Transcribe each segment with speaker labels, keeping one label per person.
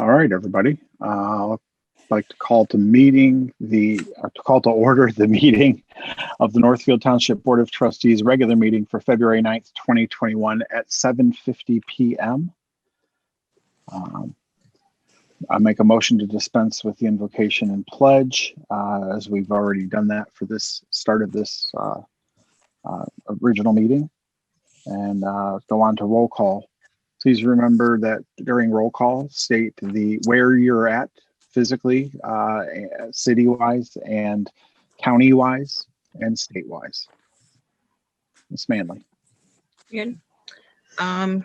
Speaker 1: All right, everybody. I'd like to call to order the meeting of the Northfield Township Board of Trustees regular meeting for February 9th, 2021 at 7:50 p.m. I make a motion to dispense with the invocation and pledge, as we've already done that for this start of this original meeting, and go on to roll call. Please remember that during roll call, state where you're at physically, city-wise and county-wise and state-wise. Ms. Manley.
Speaker 2: Good.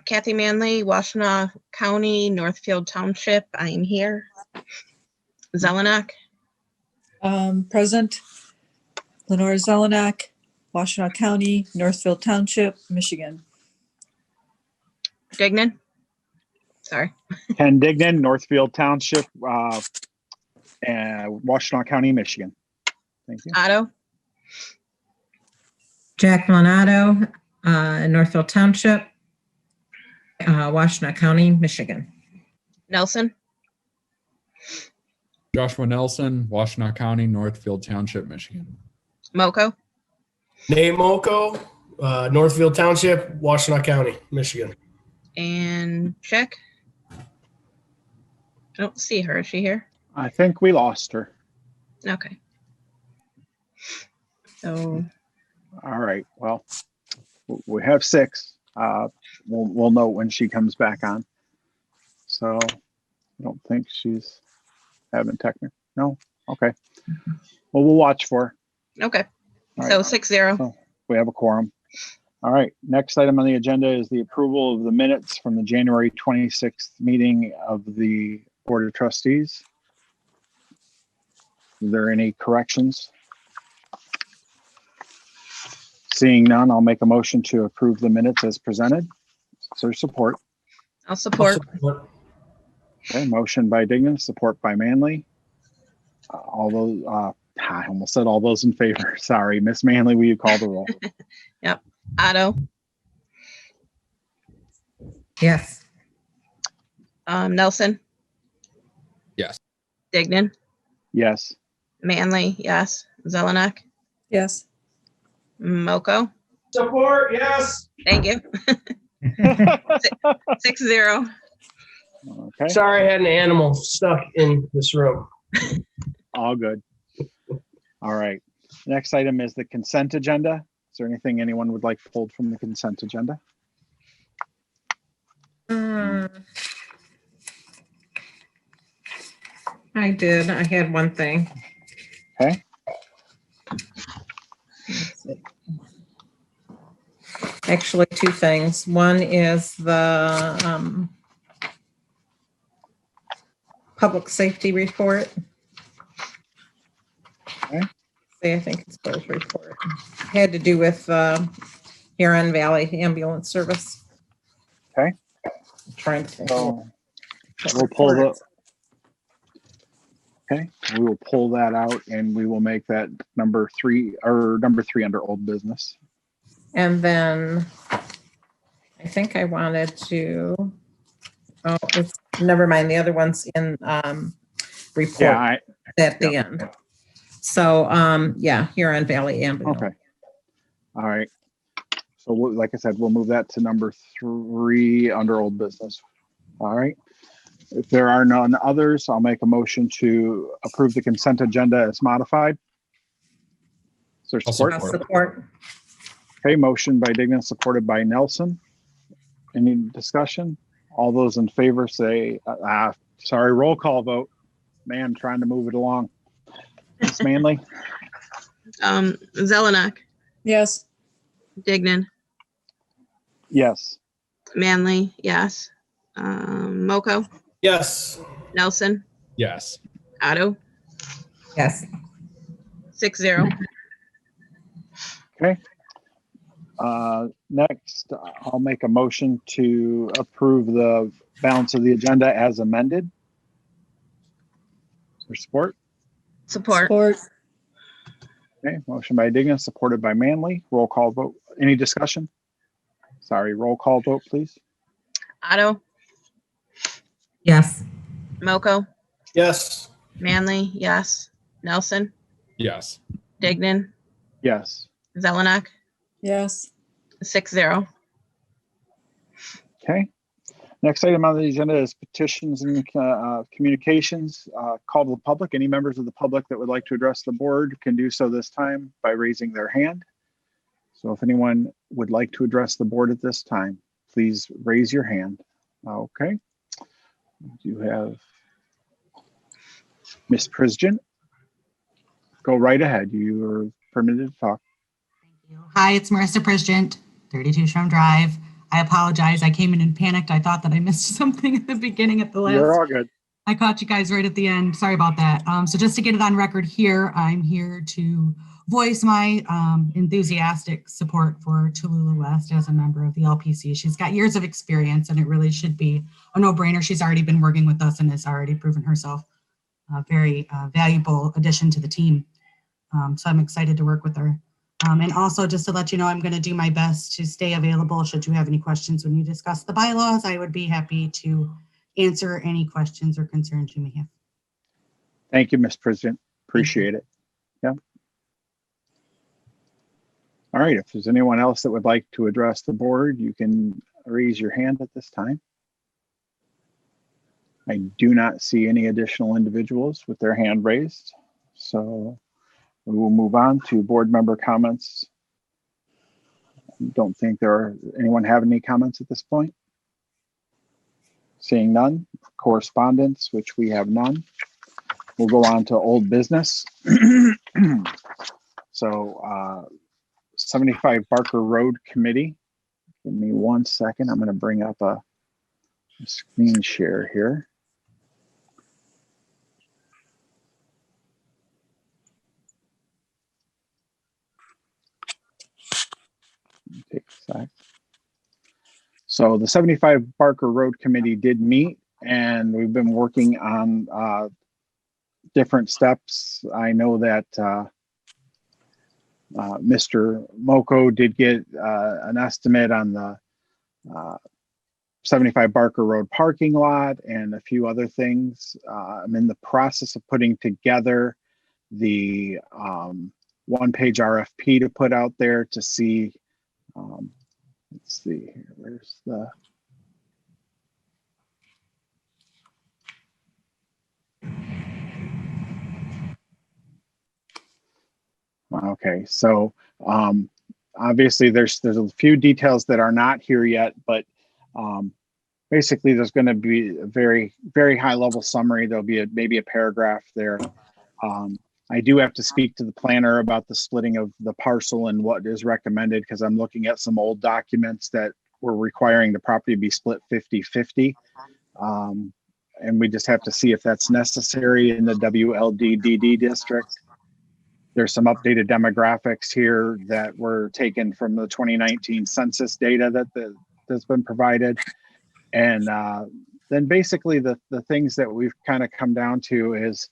Speaker 2: Kathy Manley, Washtenaw County, Northfield Township. I am here. Zelenak.
Speaker 3: Present. Lenore Zelenak, Washtenaw County, Northfield Township, Michigan.
Speaker 2: Dignan. Sorry.
Speaker 1: Ken Dignan, Northfield Township, and Washtenaw County, Michigan. Thank you.
Speaker 2: Otto.
Speaker 4: Jacqueline Otto, Northfield Township, Washtenaw County, Michigan.
Speaker 2: Nelson.
Speaker 5: Joshua Nelson, Washtenaw County, Northfield Township, Michigan.
Speaker 2: Moko.
Speaker 6: Nate Moko, Northfield Township, Washtenaw County, Michigan.
Speaker 2: And check. I don't see her. Is she here?
Speaker 1: I think we lost her.
Speaker 2: Okay. So.
Speaker 1: All right. Well, we have 6. We'll know when she comes back on. So I don't think she's having technical. No. Okay. Well, we'll watch for her.
Speaker 2: Okay.
Speaker 1: All
Speaker 2: So
Speaker 1: right.
Speaker 2: 6-0.
Speaker 1: So we have a quorum. All right. Next item on the agenda is the approval of the minutes from the January 26th meeting of the Board of Trustees. Are there any corrections? Seeing none, I'll make a motion to approve the minutes as presented. Is there support?
Speaker 2: I'll support.
Speaker 1: Okay, motion by Dignan, support by Manley. All those, I almost said all those in favor. Sorry, Miss Manley, will you call the roll?
Speaker 2: Yep. Otto.
Speaker 4: Yes.
Speaker 2: Nelson.
Speaker 5: Yes.
Speaker 2: Dignan.
Speaker 1: Yes.
Speaker 2: Manley. Yes. Zelenak.
Speaker 3: Yes.
Speaker 2: Moko.
Speaker 6: Support, yes.
Speaker 2: Thank you. 6-0.
Speaker 1: Okay,
Speaker 6: Sorry, I had an animal stuck in this room.
Speaker 1: all good. All right, next item is the consent agenda. Is there anything anyone would like pulled from the consent agenda?
Speaker 4: I did. I had one thing.
Speaker 1: Okay,
Speaker 4: Actually, 2 things. One is the public safety report.
Speaker 1: Okay.
Speaker 4: I think it's both report. Had to do with Huron Valley Ambulance Service.
Speaker 1: Okay.
Speaker 4: I'm trying to think.
Speaker 1: so we'll pull the, okay, we will pull that out and we will make that number 3 under old business.
Speaker 4: And then I think I wanted to, never mind, the other one's in report
Speaker 1: Yeah,
Speaker 4: at the end. So, yeah, Huron Valley Ambulance.
Speaker 1: okay. All right. So like I said, we'll move that to number 3 under old business. All right. If there are none others, I'll make a motion to approve the consent agenda as modified. Is there
Speaker 5: I'll
Speaker 1: support?
Speaker 4: I'll support.
Speaker 1: Okay, motion by Dignan, supported by Nelson. Any discussion? All those in favor say, sorry, roll call vote. Man, trying to move it along. Ms. Manley?
Speaker 2: Zelenak.
Speaker 3: Yes.
Speaker 2: Dignan.
Speaker 1: Yes.
Speaker 2: Manley. Yes. Moko.
Speaker 6: Yes.
Speaker 2: Nelson.
Speaker 5: Yes.
Speaker 2: Otto.
Speaker 4: Yes.
Speaker 2: 6-0.
Speaker 1: Okay. Next, I'll make a motion to approve the balance of the agenda as amended. For support?
Speaker 2: Support.
Speaker 1: Okay, motion by Dignan, supported by Manley. Roll call vote. Any discussion? Sorry, roll call vote, please.
Speaker 2: Otto.
Speaker 4: Yes.
Speaker 2: Moko,
Speaker 6: Yes.
Speaker 2: Manley, yes. Nelson,
Speaker 5: Yes.
Speaker 2: Dignan,
Speaker 1: Yes.
Speaker 2: Zelenak,
Speaker 3: Yes.
Speaker 2: 6-0.
Speaker 1: Okay. Next item on the agenda is petitions and communications. Call to the public. Any members of the public that would like to address the board can do so this time by raising their hand. So if anyone would like to address the board at this time, please raise your hand. Okay. You have Miss Prisgen. Go right ahead. You are permitted to talk.
Speaker 7: Hi, it's Marissa Prisgent, 32 Shrum Drive. I apologize. I came in and panicked. I thought that I missed something at the beginning at the last.
Speaker 1: You're all good.
Speaker 7: I caught you guys right at the end. Sorry about that. So just to get it on record here, I'm here to voice my enthusiastic support for Tallulah West as a member of the LPC. She's got years of experience and it really should be a no-brainer. She's already been working with us and has already proven herself a very valuable addition to the team. So I'm excited to work with her. And also just to let you know, I'm going to do my best to stay available. Should you have any questions when you discuss the bylaws, I would be happy to answer any questions or concerns you may have.
Speaker 1: Thank you, Ms. President. Appreciate it. Yeah. All right. If there's anyone else that would like to address the board, you can raise your hand at this time. I do not see any additional individuals with their hand raised. So we will move on to board member comments. Don't think anyone have any comments at this point. Seeing none. Correspondence, which we have none. We'll go on to old business. So 75 Barker Road Committee. Give me 1 second. I'm going to bring up a screen share here. Take a sec. So the 75 Barker Road Committee did meet and we've been working on different steps. I know that Mr. Moko did get an estimate on the 75 Barker Road parking lot and a few other things. I'm in the process of putting together the one-page RFP to put out there to see. Let's see here. Where's the? Okay, so obviously there's a few details that are not here yet, but basically there's going to be a very high level summary. There'll be maybe a paragraph there. I do have to speak to the planner about the splitting of the parcel and what is recommended because I'm looking at some old documents that were requiring the property to be split 50-50. And we just have to see if that's necessary in the WLDDD district. There's some updated demographics here that were taken from the 2019 census data that's been provided. And then basically the things that we've kind of come down to is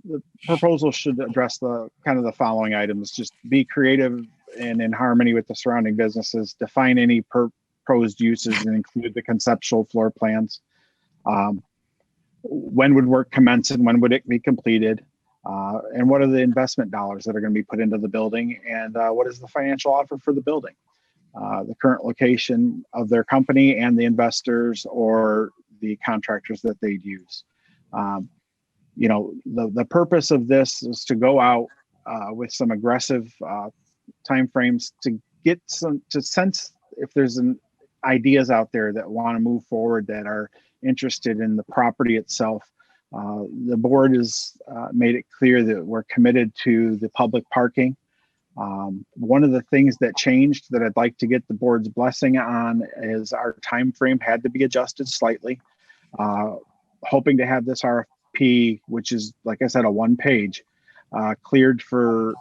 Speaker 1: the proposal should address the following items. Just be creative and in harmony with the surrounding businesses, define any proposed uses and include the conceptual floor plans. When would work commence and when would it be completed? And what are the investment dollars that are going to be put into the building? And what is the financial offer for the building? The current location of their company and the investors or the contractors that they'd use. You know, the purpose of this is to go out with some aggressive timeframes to get to sense if there's ideas out there that want to move forward that are interested in the property itself. The board has made it clear that we're committed to the public parking. One of the things that changed that I'd like to get the board's blessing on is our time frame had to be adjusted slightly. Hoping to have this RFP, which is, like I said, a one page, cleared for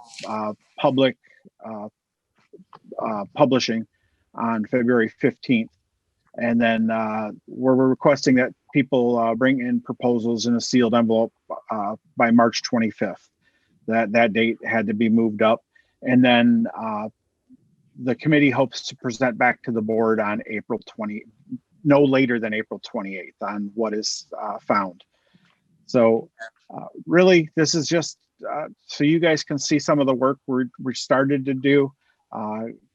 Speaker 1: public publishing on February 15th. And then we're requesting that people bring in proposals in a sealed envelope by March 25th. That date had to be moved up. And then the committee hopes to present back to the board on no later than April 28th on what is found. So really, this is just so you guys can see some of the work we started to do.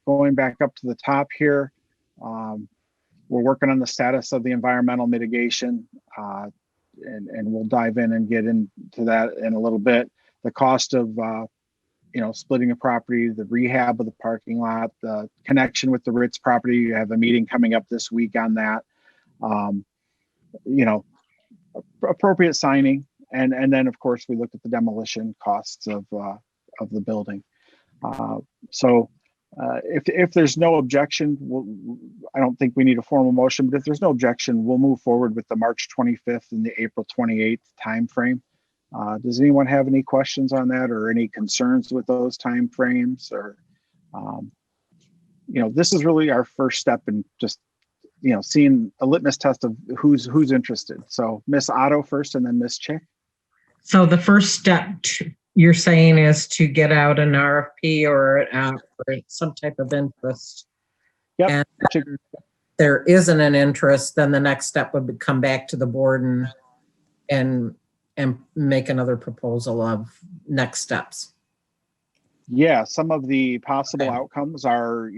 Speaker 1: Going back up to the top here, we're working on the status of the environmental mitigation, and we'll dive in and get into that in a little bit. The cost of splitting a property, the rehab of the parking lot, the connection with the Ritz property. You have a meeting coming up this week on that. Appropriate signing, and then of course we looked at the demolition costs of the building. If there's no objection, I don't think we need a formal motion, but if there's no objection, we'll move forward with the March 25th and the April 28th timeframe. Does anyone have any questions on that or any concerns with those timeframes? Or, this is really our first step in just, seeing a litmus test of who's interested. So Miss Otto first, and then Miss Chick.
Speaker 4: So the first step you're saying is to get out an RFP or some type of interest.
Speaker 1: Yep.
Speaker 4: And if there isn't an interest, then the next step would be come back to the board and make another proposal of next steps.
Speaker 1: Yeah, some of the possible outcomes are,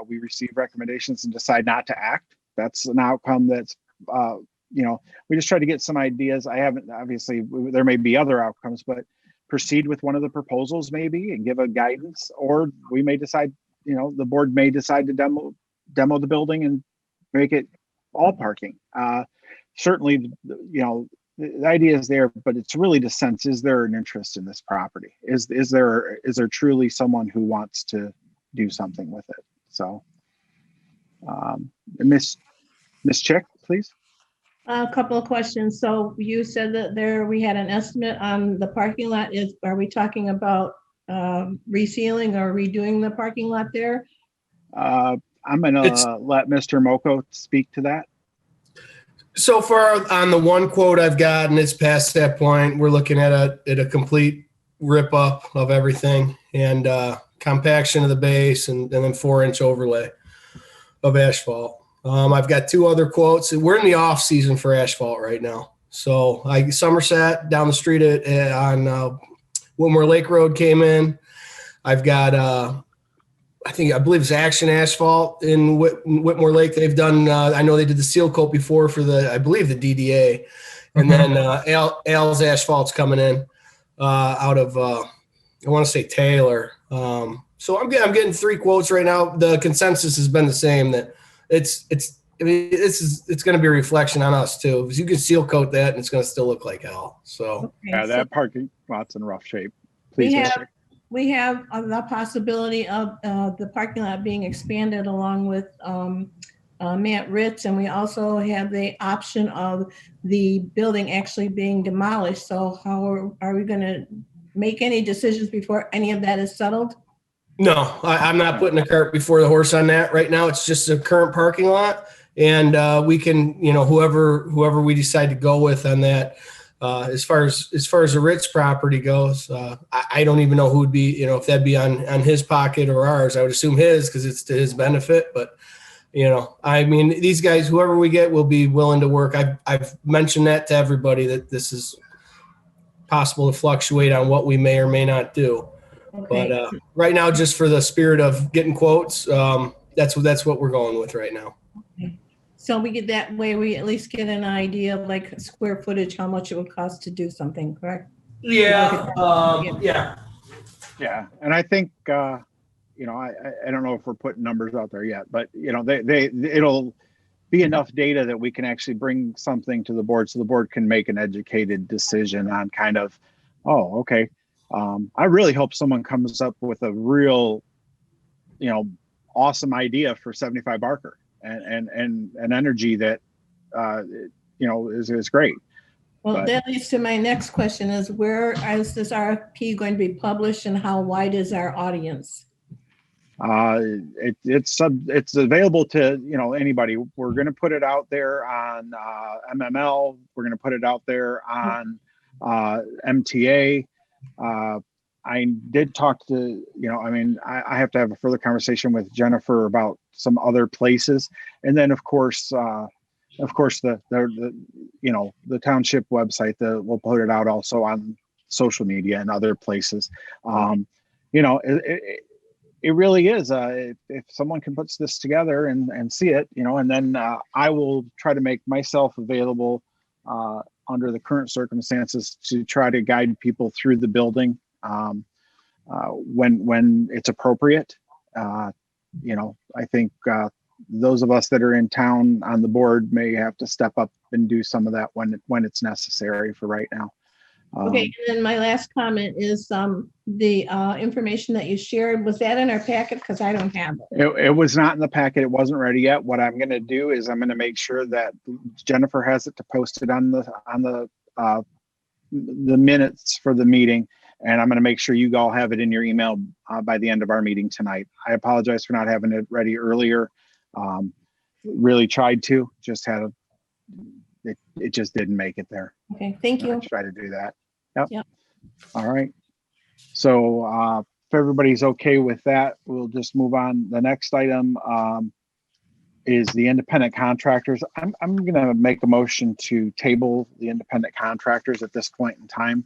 Speaker 1: we receive recommendations and decide not to act. That's an outcome that's, we just try to get some ideas. Obviously, there may be other outcomes, but proceed with one of the proposals maybe and give a guidance, or we may decide, the board may decide to demo the building and make it all parking. Certainly, the idea is there, but it's really to sense, is there an interest in this property? Is there truly someone who wants to do something with it? So, Miss Chick, please.
Speaker 8: A couple of questions. So you said that we had an estimate on the parking lot. Are we talking about resealing or redoing the parking lot there?
Speaker 1: I'm gonna let Mr. Moko speak to that.
Speaker 6: So far on the one quote I've gotten, it's past that point. We're looking at a complete rip up of everything and compaction of the base and then 4-inch overlay of asphalt. I've got 2 other quotes. We're in the off season for asphalt right now. So Somerset down the street on Whitmore Lake Road came in. I've got I believe it's Action Asphalt in Whitmore Lake. They've done, I know they did the seal coat before for I believe the DDA. And then Al's Asphalt's coming in out of, I want to say Taylor. So I'm getting 3 quotes right now. The consensus has been the same, that it's going to be a reflection on us too, because you can seal coat that and it's going to still look like hell. So
Speaker 1: yeah, that parking lot's in rough shape. Please.
Speaker 8: We have the possibility of the parking lot being expanded along with Matt Ritz, and we also have the option of the building actually being demolished. So how are we going to make any decisions before any of that is settled?
Speaker 6: No, I'm not putting the cart before the horse on that right now. It's just a current parking lot, and we can, whoever we decide to go with on that. As far as the Ritz property goes, I don't even know who would be, if that'd be on his pocket or ours. I would assume his, because it's to his benefit. But these guys, whoever we get, will be willing to work. I've mentioned that to everybody, that this is possible to fluctuate on what we may or may not do. Okay. But right now, just for the spirit of getting quotes, that's what we're going with right now.
Speaker 8: Okay. So we get that way, we at least get an idea of like square footage, how much it would cost to do something, correct?
Speaker 6: Yeah.
Speaker 1: Yeah. And I think, I don't know if we're putting numbers out there yet, but it'll be enough data that we can actually bring something to the board so the board can make an educated decision on kind of, oh, okay. I really hope someone comes up with a real, awesome idea for 75 Barker and an energy that, is great.
Speaker 8: Well, that leads to my next question is, where is this RFP going to be published and how wide is our audience?
Speaker 1: It's available to, anybody. We're going to put it out there on MML. We're going to put it out there on MTA. I did talk to, I have to have a further conversation with Jennifer about some other places. And then of course, of course, the the township website, we'll put it out also on social media and other places. It really is. If someone can put this together and see it, and then I will try to make myself available under the current circumstances to try to guide people through the building when it's appropriate. I think those of us that are in town on the board may have to step up and do some of that when it's necessary for right now.
Speaker 8: Okay, and then my last comment is the information that you shared, was that in our packet? Because I don't have it.
Speaker 1: It was not in the packet. It wasn't ready yet. What I'm going to do is I'm going to make sure that Jennifer has it to post it on the minutes for the meeting, and I'm going to make sure you all have it in your email by the end of our meeting tonight. I apologize for not having it ready earlier. Really tried to, just had it just didn't make it there.
Speaker 8: Okay, thank you.
Speaker 1: I try to do that. Yep. All right. So if everybody's okay with that, we'll just move on. The next item is the independent contractors. I'm going to make a motion to table the independent contractors at this point in time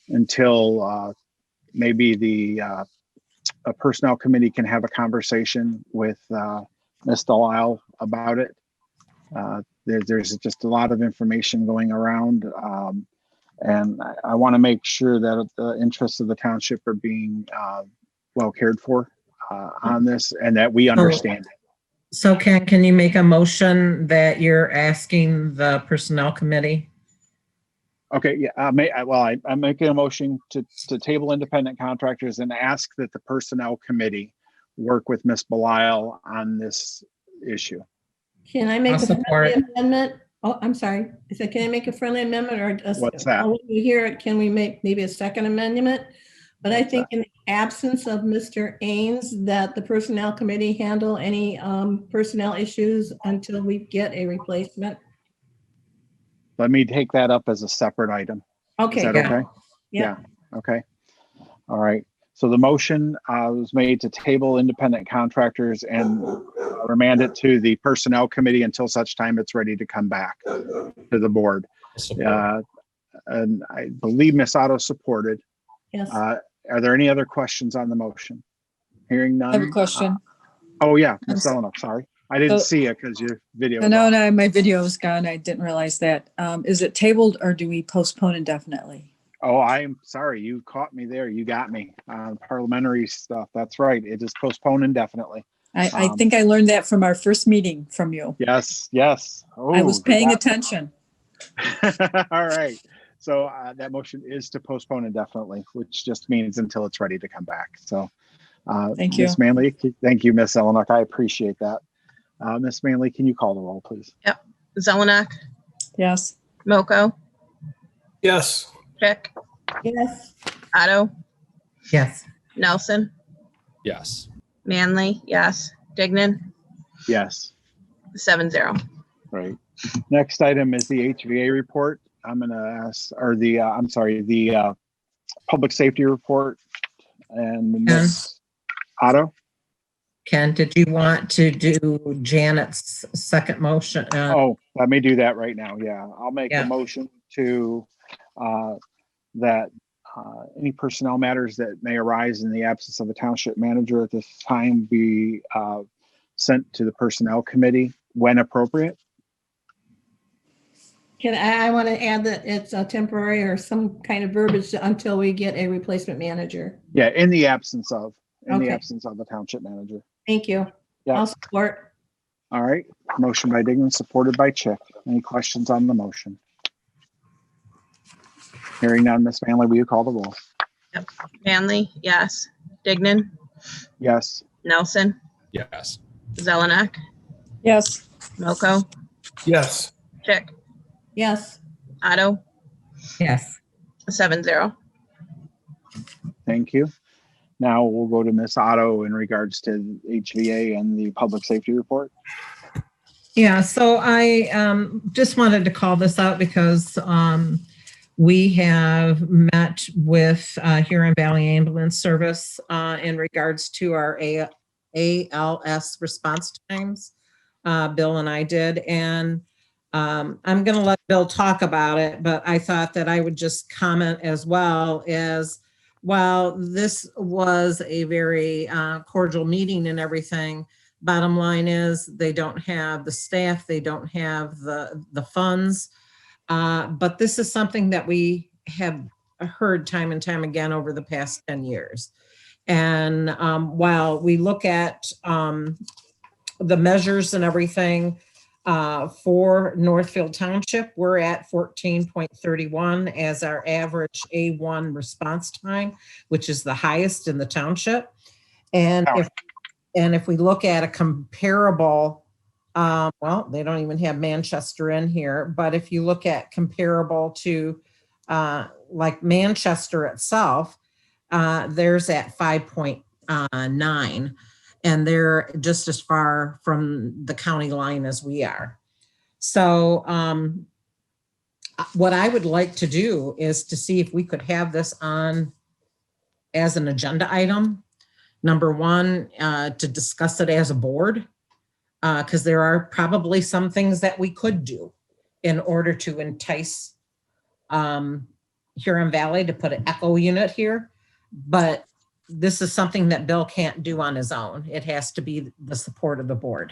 Speaker 1: until maybe a personnel committee can have a conversation with Ms. Delisle about it. There's just a lot of information going around, and I want to make sure that the interests of the township are being well cared for on this, and that we understand it.
Speaker 4: So can you make a motion that you're asking the personnel committee?
Speaker 1: Okay, yeah, I'm making a motion to table independent contractors and ask that the personnel committee work with Ms. Delisle on this issue.
Speaker 8: Can I make
Speaker 4: I'll
Speaker 8: a
Speaker 4: support.
Speaker 8: friendly amendment? Oh, I'm sorry. I said, can I make a friendly amendment or?
Speaker 1: What's that?
Speaker 8: When you hear it, can we make maybe a second amendment? But I think in the absence of Mr. Aynes, that the personnel committee handle any personnel issues until we get a replacement.
Speaker 1: Let me take that up as a separate item.
Speaker 8: Okay.
Speaker 1: Is that
Speaker 4: Yeah.
Speaker 1: okay?
Speaker 8: Yeah.
Speaker 1: Okay. All right. So the motion was made to table independent contractors and remand it to the personnel committee until such time it's ready to come back to the board. And I believe Ms. Otto supported.
Speaker 8: Yes.
Speaker 1: Are there any other questions on the motion? Hearing none.
Speaker 3: I have a question.
Speaker 1: Oh yeah, Ms. Ellen, sorry. I didn't
Speaker 3: So-
Speaker 1: see it because your video. was
Speaker 3: No,
Speaker 1: off.
Speaker 3: my video is gone. I didn't realize that. Is it tabled or do we postpone indefinitely?
Speaker 1: Oh, I'm sorry. You caught me there. You got me. Parliamentary stuff. That's right. It is postponed indefinitely.
Speaker 3: I think I learned that from our first meeting from you.
Speaker 1: Yes. Yes. Oh,
Speaker 3: I was paying
Speaker 1: you got me.
Speaker 3: attention.
Speaker 1: All right. So that motion is to postpone indefinitely, which just means until it's ready to come back. So
Speaker 3: Thank you.
Speaker 1: Ms. Manley, thank you, Ms. Zelenak. I appreciate that. Ms. Manley, can you call the roll, please?
Speaker 2: Zelenak,
Speaker 3: Yes.
Speaker 2: Moko,
Speaker 6: Yes.
Speaker 2: Chick,
Speaker 8: Yes.
Speaker 2: Otto,
Speaker 4: Yes.
Speaker 2: Nelson,
Speaker 5: Yes.
Speaker 2: Manley, yes. Dignan,
Speaker 1: Yes.
Speaker 2: 7-0.
Speaker 1: Right. Next item is the HVA report. I'm going to ask, or the public safety report. And Ms. Otto?
Speaker 4: Ken, did you want to do Janet's second motion?
Speaker 1: Oh, let me do that right now. Yeah, I'll make
Speaker 4: Yeah.
Speaker 1: a motion to that any personnel matters that may arise in the absence of a township manager at this time be sent to the personnel committee when appropriate.
Speaker 8: I want to add that it's a temporary or some kind of verbiage until we get a replacement manager.
Speaker 1: Yeah, in the absence of
Speaker 8: Okay.
Speaker 1: a township manager.
Speaker 8: Thank you.
Speaker 1: Yeah.
Speaker 8: I'll support.
Speaker 1: All right. Motion by Dignan, supported by Chick. Any questions on the motion? Hearing none, Ms. Manley, will you call the roll?
Speaker 2: Manley, yes. Dignan,
Speaker 1: Yes.
Speaker 2: Nelson,
Speaker 5: Yes.
Speaker 2: Zelenak,
Speaker 3: Yes.
Speaker 2: Moko,
Speaker 6: Yes.
Speaker 2: Chick,
Speaker 8: Yes.
Speaker 2: Otto,
Speaker 4: Yes.
Speaker 2: 7-0.
Speaker 1: Thank you. Now we'll go to Ms. Otto in regards to HVA and the public safety report.
Speaker 4: Yeah, so I just wanted to call this out because we have met with Huron Valley Ambulance Service in regards to our ALS response times. Bill and I did. And I'm going to let Bill talk about it, but I thought that I would just comment as well as, while this was a very cordial meeting and everything, bottom line is they don't have the staff, they don't have the funds. But this is something that we have heard time and time again over the past 10 years. And while we look at the measures and everything for Northfield Township, we're at 14.31 as our average A1 response time, which is the highest in the township. And if we look at a comparable, well, they don't even have Manchester in here, but if you look at comparable to like Manchester itself, there's at 5.9, and they're just as far from the county line as we are. So what I would like to do is to see if we could have this on as an agenda item. Number one, to discuss it as a board, because there are probably some things that we could do in order to entice Huron Valley to put an echo unit here. But this is something that Bill can't do on his own. It has to be the support of the board.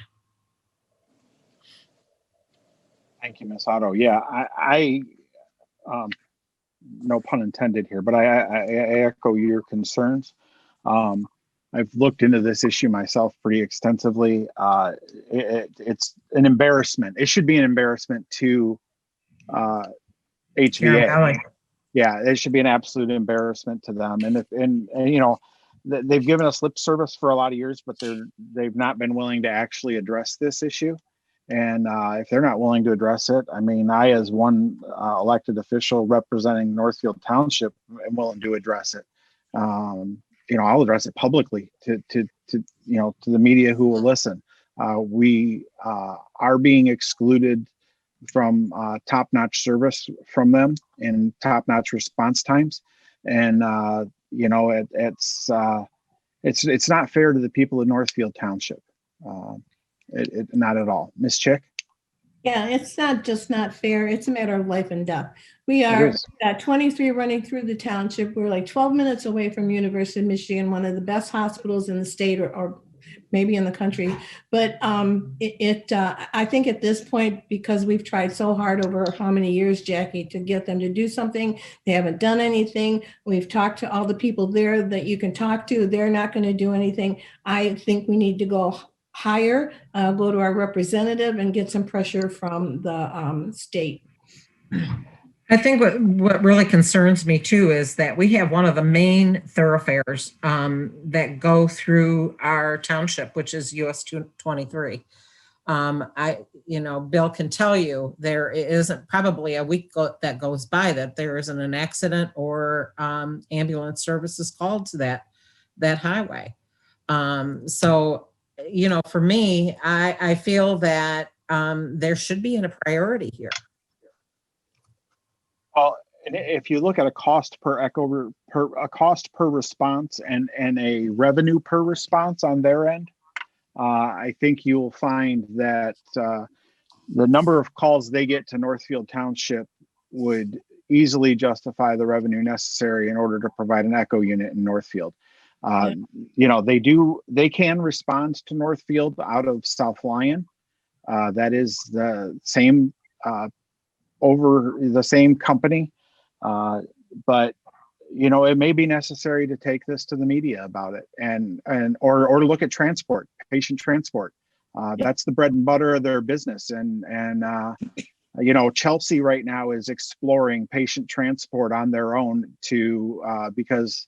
Speaker 1: Thank you, Ms. Otto. Yeah, I no pun intended here, but I echo your concerns. I've looked into this issue myself pretty extensively. It's an embarrassment. It should be an embarrassment to HVA. Yeah, it should be an absolute embarrassment to them. And you know, they've given us lip service for a lot of years, but they've not been willing to actually address this issue. And if they're not willing to address it, I mean, I, as one elected official representing Northfield Township, am willing to address it. You know, I'll address it publicly to you know, to the media who will listen. We are being excluded from top-notch service from them and top-notch response times, and you know, it's not fair to the people of Northfield Township. Not at all. Ms. Chick?
Speaker 8: Yeah, it's not just not fair. It's a matter of life and death. We are at 23 running through the township. We're like 12 minutes away from University of Michigan, one of the best hospitals in the state, or maybe in the country. But I think at this point, because we've tried so hard over how many years, Jackie, to get them to do something, they haven't done anything. We've talked to all the people there that you can talk to. They're not going to do anything. I think we need to go higher, go to our representative and get some pressure from the state.
Speaker 4: I think what really concerns me too is that we have one of the main thoroughfares that go through our township, which is US 223. You know, Bill can tell you there isn't probably a week that goes by that there isn't an accident or ambulance services called to that highway. So, you know, for me, I feel that there should be a priority here.
Speaker 1: Well, if you look at a cost per echo, a cost per response and a revenue per response on their end, I think you'll find that the number of calls they get to Northfield Township would easily justify the revenue necessary in order to provide an echo unit in Northfield. You know, they can respond to Northfield out of South Lyon. That is the same over the same company, but you know, it may be necessary to take this to the media about it, or look at transport, patient transport. That's the bread and butter of their business, and you know, Chelsea right now is exploring patient transport on their own because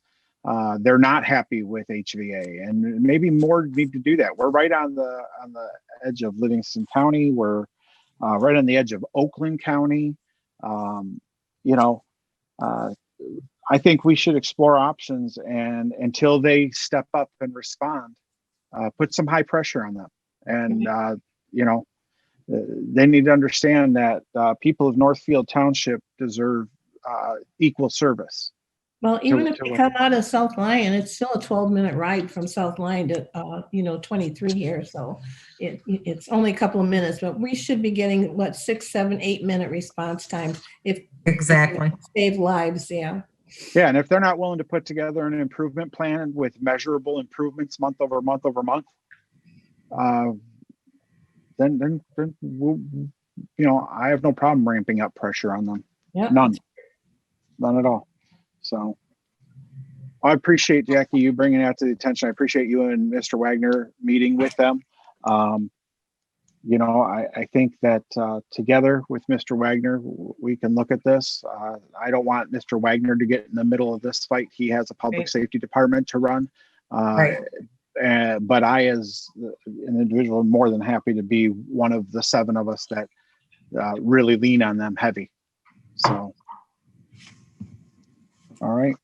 Speaker 1: they're not happy with HVA, and maybe more need to do that. We're right on the edge of Livingston County. We're right on the edge of Oakland County. You know, I think we should explore options, and until they step up and respond, put some high pressure on them. And you know, they need to understand that people of Northfield Township deserve equal service.
Speaker 8: Well, even if
Speaker 1: to
Speaker 8: you
Speaker 1: what?
Speaker 8: come out of South Lyon, it's still a 12-minute ride from South Lyon to, 23 here. So it's only a couple of minutes, but we should be getting, what, 6, 7, 8-minute response times if
Speaker 4: Exactly.
Speaker 8: save lives, yeah.
Speaker 1: Yeah, and if they're not willing to put together an improvement plan with measurable improvements month over month over month, then we'll, I have no problem ramping up pressure on them.
Speaker 8: Yep.
Speaker 1: None at all. So I appreciate, Jackie, you bringing that to the attention. I appreciate you and Mr. Wagner meeting with them. I think that together with Mr. Wagner, we can look at this. I don't want Mr. Wagner to get in the middle of this fight. He has a public
Speaker 8: Right.
Speaker 1: safety department to run.
Speaker 4: Right.
Speaker 1: But I, as an individual, am more than happy to be one of the 7 of us that really lean on them heavy. So, all right.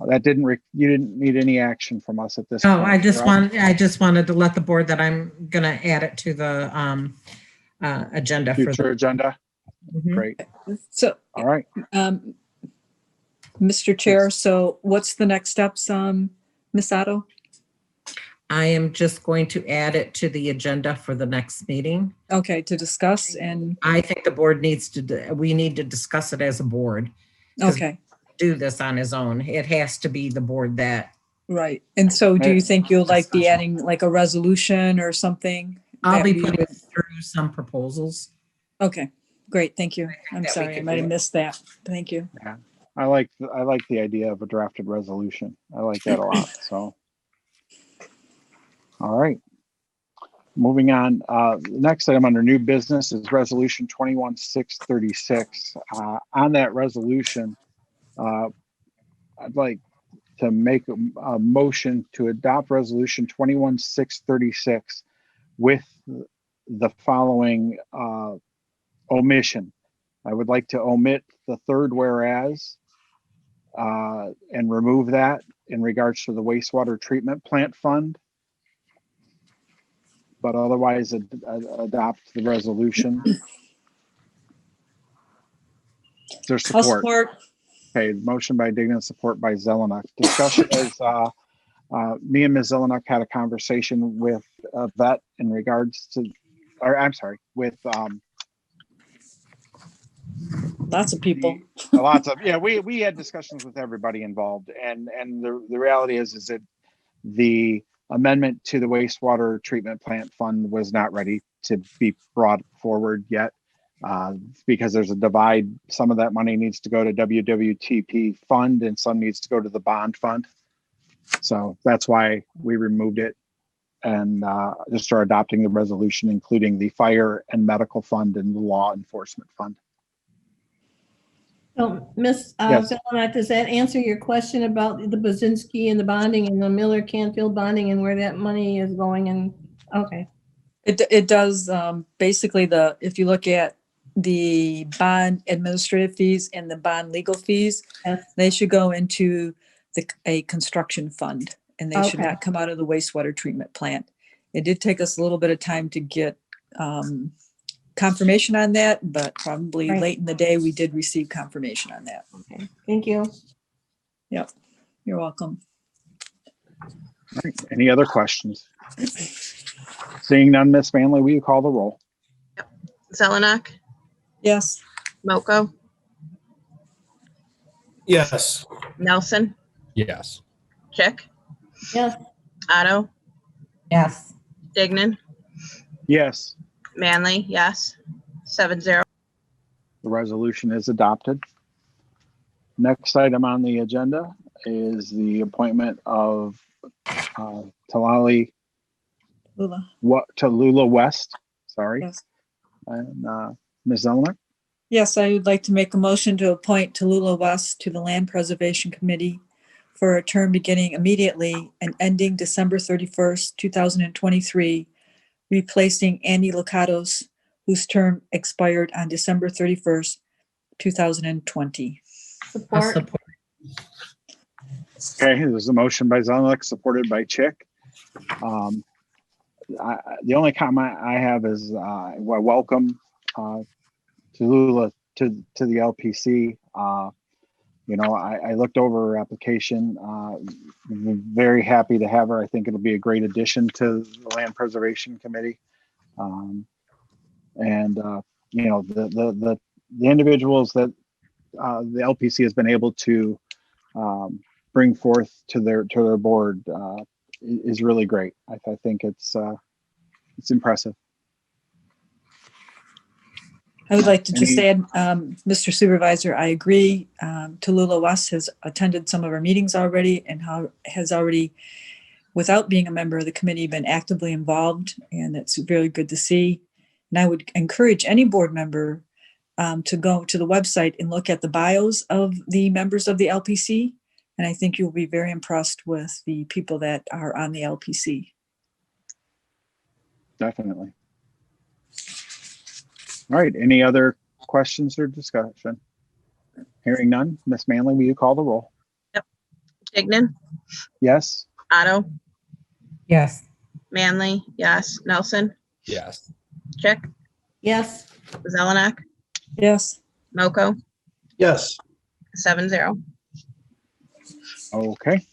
Speaker 1: That you didn't need any action from us at this point.
Speaker 4: Oh, I just
Speaker 1: correct?
Speaker 4: wanted to let the board that I'm going to add it to the agenda for
Speaker 1: Future agenda.
Speaker 4: Mhm.
Speaker 1: Great.
Speaker 3: So,
Speaker 1: All right.
Speaker 3: Mr. Chair, so what's the next steps, Ms. Otto?
Speaker 4: I am just going to add it to the agenda for the next meeting.
Speaker 3: Okay, to discuss and,
Speaker 4: I think the board we need to discuss it as a board.
Speaker 3: okay,
Speaker 4: Do this on his own. It has to be the board that
Speaker 3: right. And so do you think you'll like be adding like a resolution or something?
Speaker 4: I'll
Speaker 3: that
Speaker 4: be
Speaker 3: we-
Speaker 4: putting through some proposals.
Speaker 3: Okay, great, thank you. I'm
Speaker 4: that we
Speaker 3: sorry, I
Speaker 4: could
Speaker 3: might have
Speaker 4: do.
Speaker 3: missed that. Thank you.
Speaker 1: I like the idea of a drafted resolution. I like that a lot. So, all right. Moving on. The next item under new business is Resolution 21-636. On that resolution, I'd like to make a motion to adopt Resolution 21-636 with the following omission. I would like to omit the third whereas and remove that in regards to the wastewater treatment plant fund, but otherwise adopt the resolution. Is there
Speaker 3: I'll
Speaker 1: support?
Speaker 3: support.
Speaker 1: Okay, motion by Dignan, support by Zelenak. Discussion is me and Ms. Zelenak had a conversation with a vet in regards to, with
Speaker 3: Lots of people.
Speaker 1: we had discussions with everybody involved, and the reality is that the amendment to the wastewater treatment plant fund was not ready to be brought forward yet because there's a divide. Some of that money needs to go to WWTP fund and some needs to go to the bond fund. So that's why we removed it and just are adopting the resolution, including the fire and medical fund and the law enforcement fund.
Speaker 8: So, Ms.
Speaker 1: Yes.
Speaker 8: Zelenak, does that answer your question about the Bazinski and the bonding and the Miller Canfield bonding and where that money is going? And okay.
Speaker 3: It does, basically if you look at the bond administrative fees and the bond legal fees,
Speaker 8: Yes.
Speaker 3: they should go into a construction fund and they should
Speaker 8: Okay.
Speaker 3: not come out of the wastewater treatment plant. It did take us a little bit of time to get confirmation on that, but probably
Speaker 8: Right.
Speaker 3: late in the day, we did receive confirmation on that.
Speaker 8: Okay. Thank you.
Speaker 3: Yep, you're welcome.
Speaker 1: All right. Any other questions? Seeing none, Ms. Manley, will you call the roll?
Speaker 2: Zelenak,
Speaker 3: Yes,
Speaker 2: Moko,
Speaker 6: Yes.
Speaker 2: Nelson,
Speaker 5: Yes.
Speaker 2: Chick,
Speaker 8: Yes.
Speaker 2: Otto,
Speaker 4: Yes.
Speaker 2: Dignan,
Speaker 1: Yes,
Speaker 2: Manley, yes. 7-0.
Speaker 1: the resolution is adopted. Next item on the agenda is the appointment of Tallulah West. Sorry,
Speaker 3: yes.
Speaker 1: and Ms. Zelenak.
Speaker 3: Yes, I would like to make a motion to appoint Tallulah West to the Land Preservation Committee for a term beginning immediately and ending December 31st, 2023, replacing Andy Locatos, whose term expired on December 31st, 2020.
Speaker 8: Support.
Speaker 1: Okay, there's a motion by Zelenak, supported by Chick. The only comment I have is welcome Tallulah to the LPC. I looked over her application. Very happy to have her. I think it'll be a great addition to the Land Preservation Committee. The individuals that the LPC has been able to bring forth to their board is really great. I think it's impressive.
Speaker 3: I would like to just add, Mr. Supervisor, I agree. Tallulah West has attended some of our meetings already and has already, without being a member of the committee, been actively involved, and it's really good to see. And I would encourage any board member to go to the website and look at the bios of the members of the LPC. And I think you'll be very impressed with the people that are on the LPC.
Speaker 1: Definitely. All right. Any other questions or discussion? Hearing none. Ms. Manley, will you call the roll?
Speaker 2: Yep. Dignan,
Speaker 1: Yes.
Speaker 2: Otto,
Speaker 4: Yes.
Speaker 2: Manley, yes. Nelson,
Speaker 5: Yes.
Speaker 2: Chick,
Speaker 8: Yes.
Speaker 2: Zelenak,
Speaker 3: Yes.
Speaker 2: Moko,
Speaker 6: Yes.
Speaker 2: 7-0.
Speaker 1: Okay.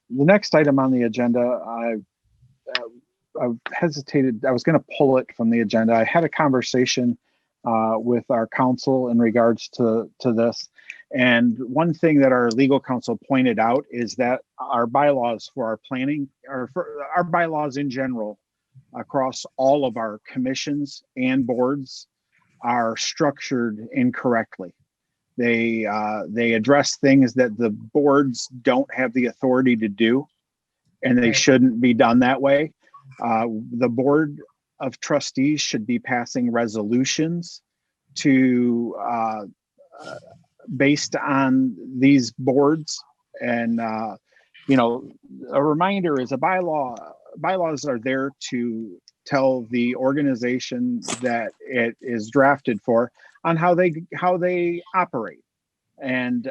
Speaker 1: The next item on the agenda, I hesitated. I was going to pull it from the agenda. I had a conversation with our counsel in regards to this. And one thing that our legal counsel pointed out is that our bylaws for our planning, or for our bylaws in general, across all of our commissions and boards, are structured incorrectly. They address things that the boards don't have the authority to do, and they shouldn't be done that way. The Board of Trustees should be passing resolutions to based on these boards. And a reminder is bylaws are there to tell the organization that it is drafted for on how they operate. And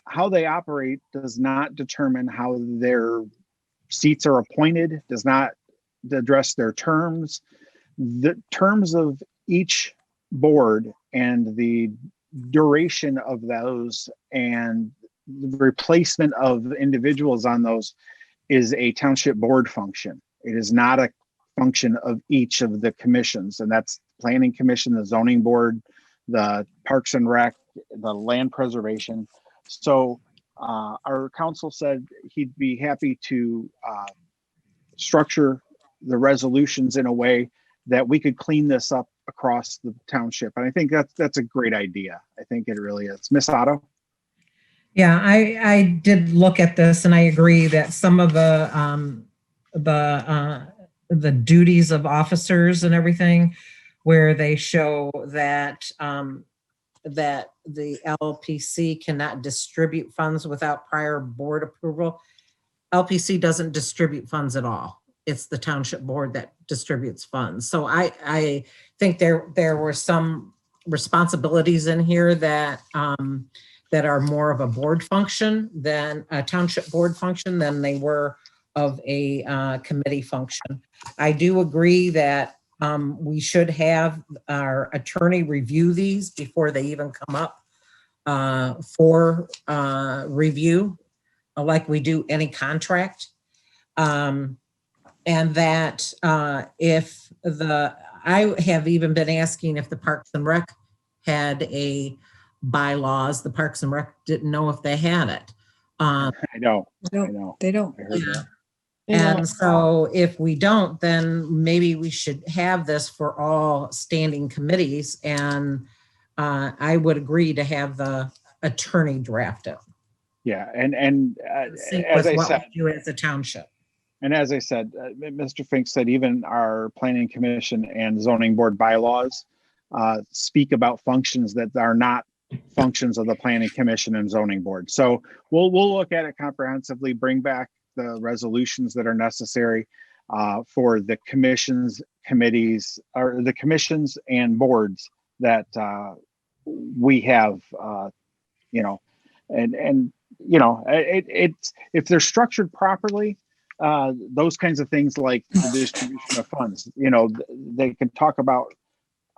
Speaker 1: how they operate does not determine how their seats are appointed, does not address their terms. The terms of each board and the duration of those and the replacement of individuals on those is a township board function. It is not a function of each of the commissions, and that's Planning Commission, the Zoning Board, the Parks and Rec, the Land Preservation. So our counsel said he'd be happy to structure the resolutions in a way that we could clean this up across the township. And I think that's a great idea. I think it really is. Miss Otto?
Speaker 4: Yeah, I did look at this, and I agree that some of the duties of officers and everything, where they show that that the LPC cannot distribute funds without prior board approval. LPC doesn't distribute funds at all. It's the township board that distributes funds. So I think there were some responsibilities in here that that are more of a board function than a township board function than they were of a committee function. I do agree that we should have our attorney review these before they even come up for review, like we do any contract. And that I have even been asking if the Parks and Rec had a bylaws. The Parks and Rec didn't know if they had it.
Speaker 1: I know.
Speaker 3: They don't.
Speaker 1: I heard that.
Speaker 4: And so if we don't, then maybe we should have this for all standing committees. And I would agree to have the attorney draft it.
Speaker 1: Yeah, and as I said,
Speaker 4: you as a township.
Speaker 1: And as I said, Mr. Fink said even our Planning Commission and Zoning Board bylaws speak about functions that are not functions of the Planning Commission and Zoning Board. So we'll look at it comprehensively, bring back the resolutions that are necessary for the commissions, committees, or the commissions and boards that we have, it's if they're structured properly. Those kinds of things like the distribution of funds, they can talk about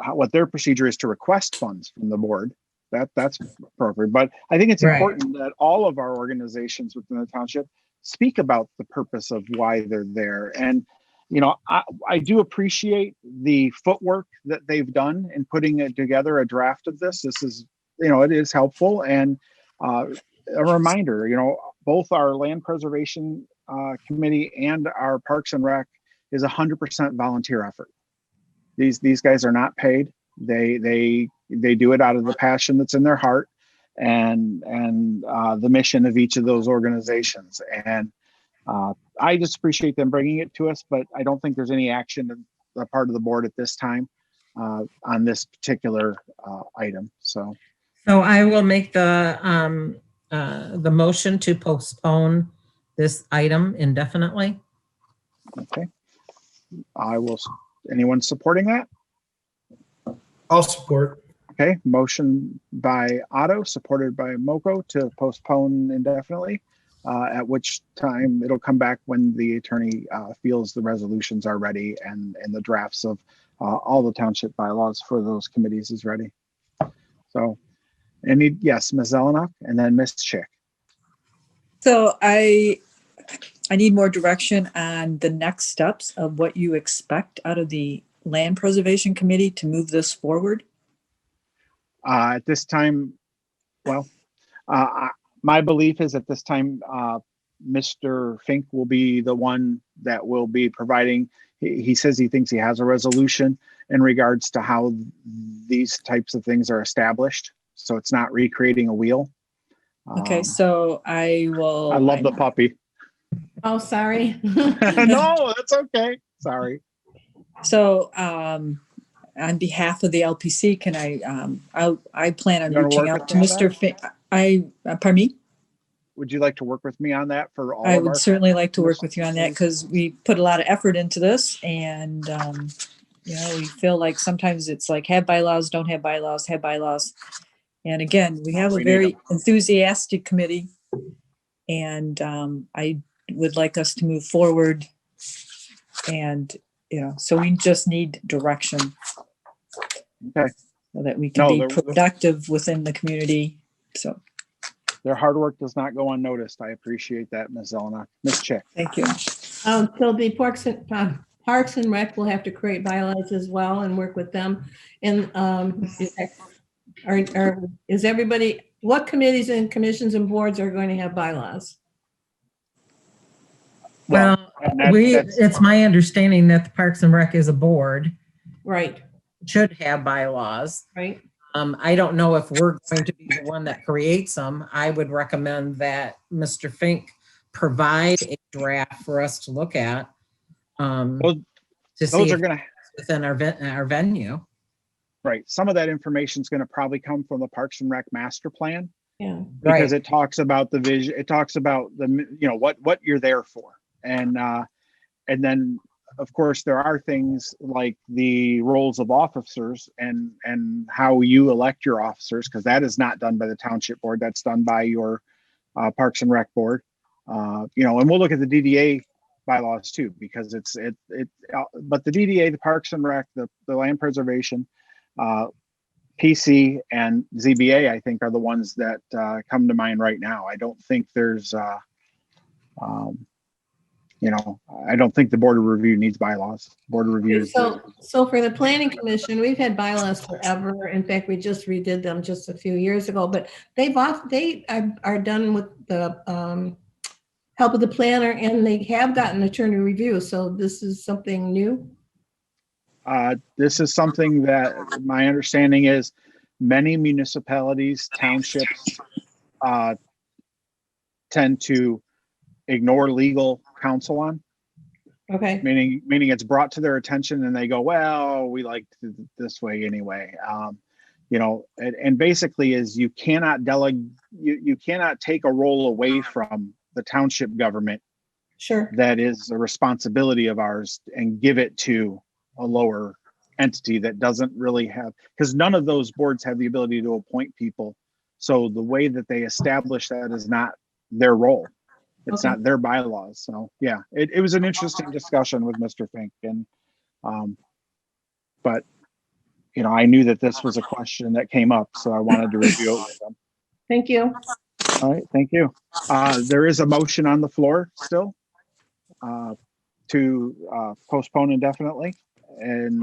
Speaker 1: what their procedure is to request funds from the board, that's appropriate. But I think it's
Speaker 4: Right.
Speaker 1: important that all of our organizations within the township speak about the purpose of why they're there. And, I do appreciate the footwork that they've done in putting together a draft of this. This is, it is helpful. And a reminder, both our land preservation committee and our Parks and Rec is 100% volunteer effort. These guys are not paid. They do it out of the passion that's in their heart and the mission of each of those organizations. And I just appreciate them bringing it to us, but I don't think there's any action on the part of the board at this time on this particular item. So
Speaker 4: I will make the motion to postpone this item indefinitely.
Speaker 1: okay, anyone supporting that?
Speaker 6: I'll support.
Speaker 1: Okay, motion by Otto, supported by Moko to postpone indefinitely, at which time it'll come back when the attorney feels the resolutions are ready and the drafts of all the township bylaws for those committees is ready. So, yes, Ms. Zelenak and then Ms. Chick.
Speaker 3: So I need more direction on the next steps of what you expect out of the Land Preservation Committee to move this forward.
Speaker 1: At this time, my belief is at this time, Mr. Fink will be the one that will be providing. He says he thinks he has a resolution in regards to how these types of things are established. So it's not recreating a wheel.
Speaker 3: Okay, so I
Speaker 1: love the puppy.
Speaker 8: Oh, sorry.
Speaker 1: No, that's okay. Sorry.
Speaker 3: So on behalf of the LPC, can I plan on
Speaker 1: You wanna
Speaker 3: reaching
Speaker 1: work
Speaker 3: out
Speaker 1: with
Speaker 3: to
Speaker 1: me on
Speaker 3: Mr. Fink. Pardon me?
Speaker 1: Would you like to work with me on that for all
Speaker 3: I
Speaker 1: of
Speaker 3: would
Speaker 1: our?
Speaker 3: certainly like to work with you on that because we put a lot of effort into this and, we feel like sometimes it's like have bylaws, don't have bylaws, have bylaws. And again, we have a
Speaker 1: We need
Speaker 3: very enthusiastic committee and I would like us to move forward. And, so we just need direction.
Speaker 1: Okay.
Speaker 3: So that we can be productive within the community. So.
Speaker 1: Their hard work does not go unnoticed. I appreciate that, Ms. Zelenak. Ms. Chick.
Speaker 3: Thank you.
Speaker 8: So the Parks and Rec will have to create bylaws as well and work with them. And is everybody, what committees and commissions and boards are going to have bylaws?
Speaker 4: Well, it's my understanding that the Parks and Rec is a board.
Speaker 8: Right.
Speaker 4: Should have bylaws.
Speaker 8: Right.
Speaker 4: I don't know if we're going to be the one that creates them. I would recommend that Mr. Fink provide a draft for us to look at.
Speaker 1: Those are going to
Speaker 4: within our venue.
Speaker 1: Right. Some of that information is going to probably come from the Parks and Rec master plan.
Speaker 8: Yeah.
Speaker 1: Because it talks about the vision. It talks about what you're there for. And then of course there are things like the roles of officers and how you elect your officers, because that is not done by the township board. That's done by your Parks and Rec board. And we'll look at the DDA bylaws too, because but the DDA, the Parks and Rec, the land preservation, PC and ZBA, I think are the ones that come to mind right now. I don't think there's I don't think the Board of Review needs bylaws. Board of Review.
Speaker 8: So for the Planning Commission, we've had bylaws forever. In fact, we just redid them just a few years ago, but they are done with the help of the planner, and they have gotten attorney review. So this is something new.
Speaker 1: This is something that my understanding is many municipalities, townships tend to ignore legal counsel on.
Speaker 8: Okay.
Speaker 1: Meaning it's brought to their attention and they go, well, we like this way anyway. And basically is you cannot you cannot take a role away from the township government.
Speaker 8: Sure.
Speaker 1: That is a responsibility of ours and give it to a lower entity that doesn't really have, because none of those boards have the ability to appoint people. So the way that they establish that is not their role. It's not their bylaws. So yeah, it was an interesting discussion with Mr. Fink, and but I knew that this was a question that came up, so I wanted to review it with them.
Speaker 8: Thank you.
Speaker 1: All right, thank you. There is a motion on the floor still to postpone indefinitely. And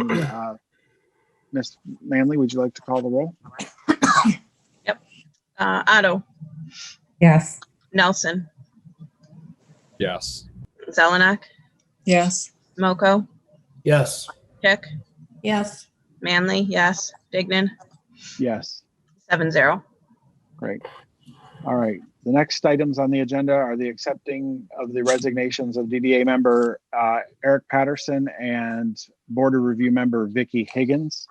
Speaker 1: Ms. Manley, would you like to call the roll?
Speaker 2: Otto,
Speaker 4: Yes.
Speaker 2: Nelson,
Speaker 5: Yes.
Speaker 2: Zelenak,
Speaker 3: Yes.
Speaker 2: Moko,
Speaker 6: Yes.
Speaker 2: Chick,
Speaker 8: Yes.
Speaker 2: Manley, yes. Dignan,
Speaker 1: Yes,
Speaker 2: 7-0.
Speaker 1: great. All right, the next items on the agenda are the accepting of the resignations of DDA member Eric Patterson and Board of Review member Vicky Higgins.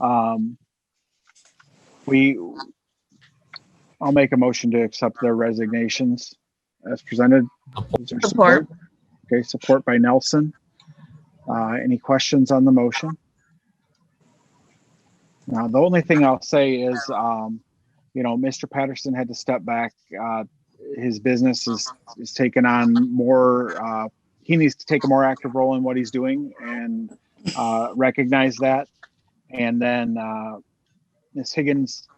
Speaker 1: I'll make a motion to accept their resignations as presented. Is there
Speaker 2: Support.
Speaker 1: Okay, support by Nelson. Any questions on the motion? Now, the only thing I'll say is, Mr. Patterson had to step back. His business is taking on more. He needs to take a more active role in what he's doing and recognize that. And then Ms. Higgins,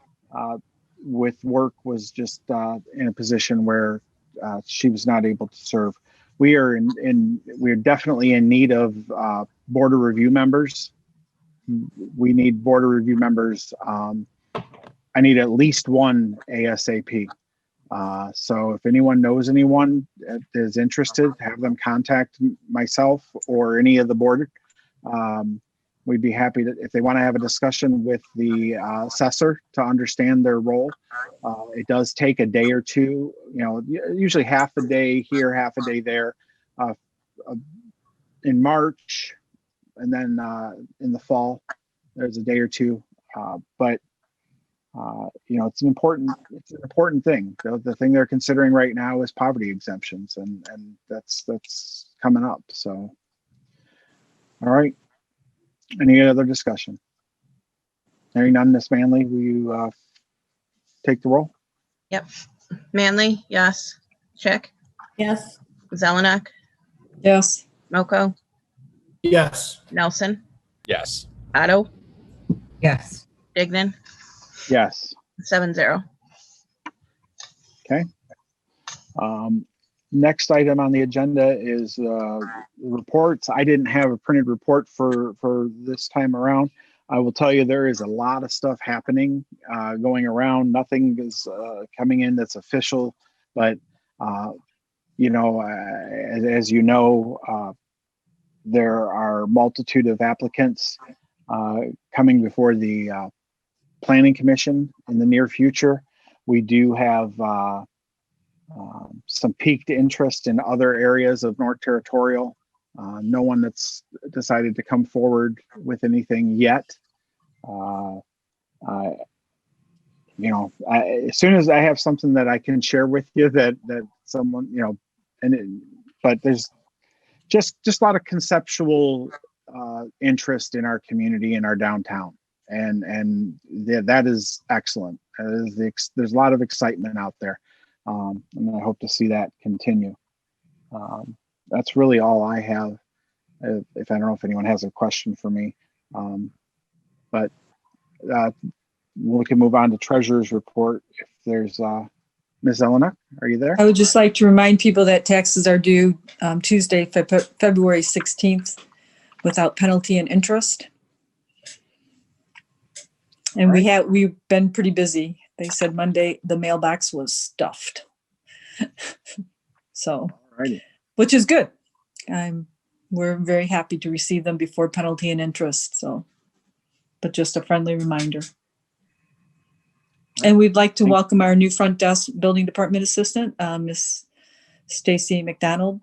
Speaker 1: with work, was just in a position where she was not able to serve. We are we're definitely in need of Board of Review members. We need Board of Review members. I need at least one ASAP. So if anyone knows anyone that is interested, have them contact myself or any of the board. We'd be happy to, if they want to have a discussion with the assessor to understand their role. It does take a day or two, usually half a day here, half a day there, in March, and then in the fall, there's a day or two. But it's an important thing. The thing they're considering right now is poverty exemptions, and that's coming up. So, all right. Any other discussion? Hearing none, Ms. Manley, will you take the roll?
Speaker 2: Yep. Manley, yes. Chick,
Speaker 8: Yes.
Speaker 2: Zelenak,
Speaker 3: Yes.
Speaker 2: Moko,
Speaker 6: Yes.
Speaker 2: Nelson,
Speaker 5: Yes.
Speaker 2: Otto,
Speaker 4: Yes.
Speaker 2: Dignan,
Speaker 1: Yes.
Speaker 2: 7-0.
Speaker 1: Okay. Next item on the agenda is reports. I didn't have a printed report for this time around. I will tell you there is a lot of stuff happening, going around. Nothing is coming in that's official, but as you know, there are multitude of applicants coming before the Planning Commission in the near future. We do have some piqued interest in other areas of North Territorial. No one that's decided to come forward with anything yet. As soon as I have something that I can share with you that someone, but there's just a lot of conceptual interest in our community and our downtown. And that is excellent. There's a lot of excitement out there. And I hope to see that continue. That's really all I have. If I don't know if anyone has a question for me, but we can move on to Treasurer's report. If there's Ms. Elena, are you there?
Speaker 3: I would just like to remind people that taxes are due Tuesday, February 16th, without penalty and interest. And we've been pretty busy. They said Monday the mailbox was stuffed. So,
Speaker 1: Alrighty.
Speaker 3: which is good. We're very happy to receive them before penalty and interest. So, but just a friendly reminder. And we'd like to welcome our new front desk building department assistant, Miss Stacy McDonald.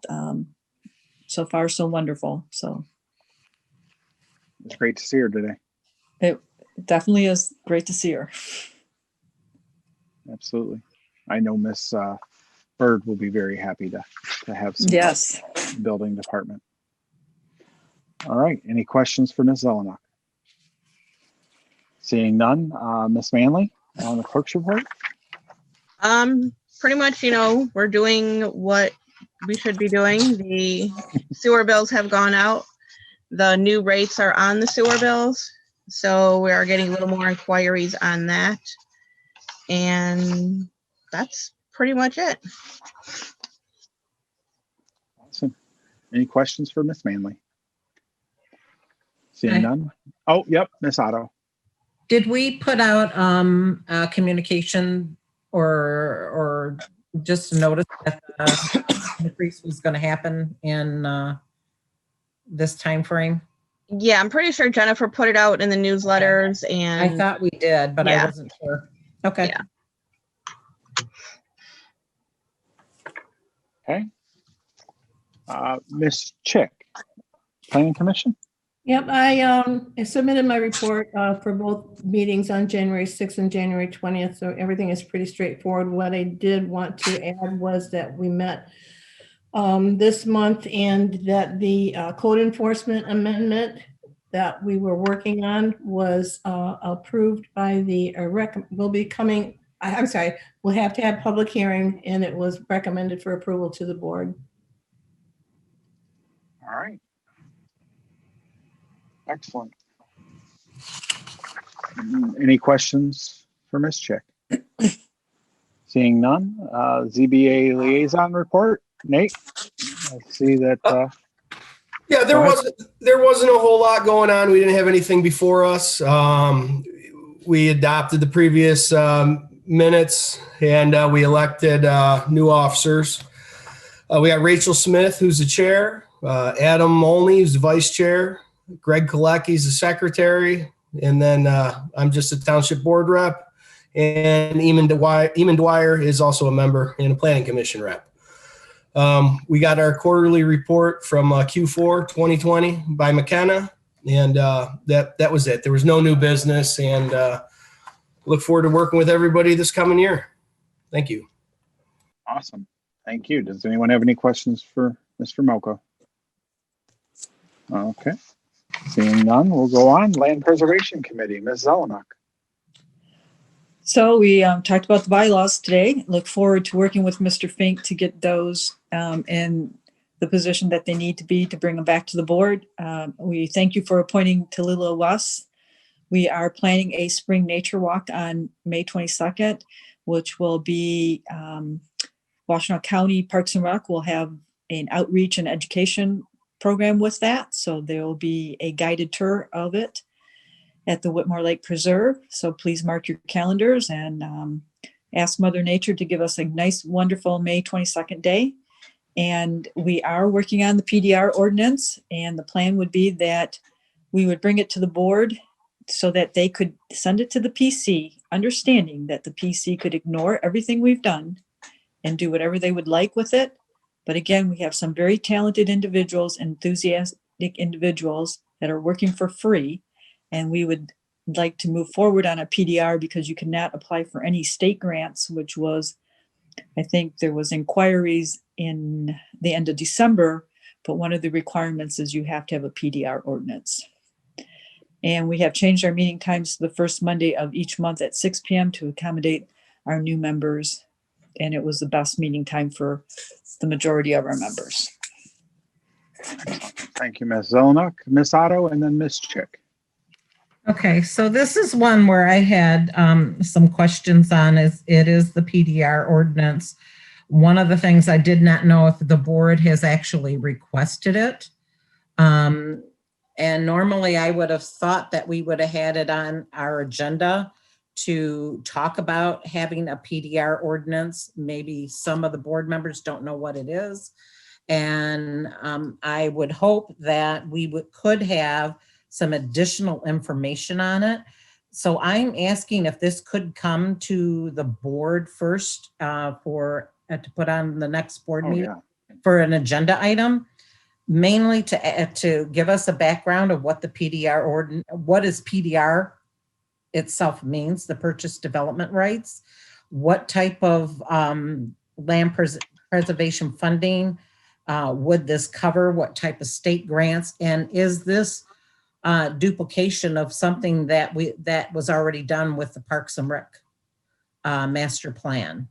Speaker 3: So far, so wonderful. So
Speaker 1: It's great to see her today.
Speaker 3: it definitely is great to see her.
Speaker 1: Absolutely. I know Miss Bird will be very happy to have some
Speaker 3: Yes.
Speaker 1: building department. All right. Any questions for Ms. Zelenak? Seeing none, Ms. Manley on the clerk's report.
Speaker 2: Pretty much, we're doing what we should be doing. The sewer bills have gone out. The new rates are on the sewer bills. So we are getting a little more inquiries on that. And that's pretty much it.
Speaker 1: Awesome. Any questions for Miss Manley? Seeing
Speaker 4: Okay.
Speaker 1: none. Oh, yep, Miss Otto.
Speaker 4: Did we put out a communication or just a notice that the increase was going to happen in this time frame?
Speaker 2: Yeah, I'm pretty sure Jennifer put it out in the newsletters
Speaker 4: I
Speaker 2: and
Speaker 4: thought we did, but I
Speaker 2: Yeah.
Speaker 4: wasn't sure. Okay.
Speaker 2: Yeah.
Speaker 1: Okay. Miss Chick, Planning Commission.
Speaker 8: Yep, I submitted my report for both meetings on January 6th and January 20th, so everything is pretty straightforward. What I did want to add was that we met this month and that the code enforcement amendment that we were working on was approved by the, will be coming, I'm sorry, we'll have to have public hearing, and it was recommended for approval to the board.
Speaker 1: All right. Excellent. Any questions for Miss Chick? Seeing none. ZBA liaison report. Nate, I see that.
Speaker 6: Yeah, there wasn't a whole lot going on. We didn't have anything before us. We adopted the previous minutes, and we elected new officers. We got Rachel Smith, who's the chair, Adam Molney, who's the vice chair, Greg Kalecki's the secretary, and then I'm just a township board rep, and Eamon Dwyer is also a member and a planning commission rep. We got our quarterly report from Q4 2020 by McKenna, and that was it. There was no new business, and look forward to working with everybody this coming year. Thank you.
Speaker 1: Awesome. Thank you. Does anyone have any questions for Mr. Mocha? Okay. Seeing none, we'll go on. Land Preservation Committee, Ms. Zelenak.
Speaker 3: So we talked about the bylaws today. Look forward to working with Mr. Fink to get those in the position that they need to be to bring them back to the board. We thank you for appointing Tallulah West. We are planning a spring nature walk on May 22nd, which will be Washtenaw County Parks and Rec will have an outreach and education program with that. So there will be a guided tour of it at the Whitmore Lake Preserve. So please mark your calendars and ask Mother Nature to give us a nice, wonderful May 22nd day. And we are working on the PDR ordinance, and the plan would be that we would bring it to the board so that they could send it to the PC, understanding that the PC could ignore everything we've done and do whatever they would like with it. But again, we have some very talented individuals, enthusiastic individuals that are working for free. And we would like to move forward on a PDR because you cannot apply for any state grants, which was, I think there was inquiries in the end of December, but one of the requirements is you have to have a PDR ordinance. And we have changed our meeting times to the first Monday of each month at 6 p.m. to accommodate our new members. And it was the best meeting time for the majority of our members.
Speaker 1: Thank you, Ms. Zelenak, Ms. Otto, and then Ms. Chick.
Speaker 4: Okay, so this is one where I had some questions on. It is the PDR ordinance. One of the things I did not know if the board has actually requested it. And normally I would have thought that we would have had it on our agenda to talk about having a PDR ordinance. Maybe some of the board members don't know what it is. And I would hope that we could have some additional information on it. So I'm asking if this could come to the board first to put on the next board meeting for an agenda item, mainly to give us a background of what the PDR ordinance, what is PDR itself means, the purchase development rights, what type of land preservation funding would this cover, what type of state grants, and is this duplication of something that was already done with the Parks and Rec master plan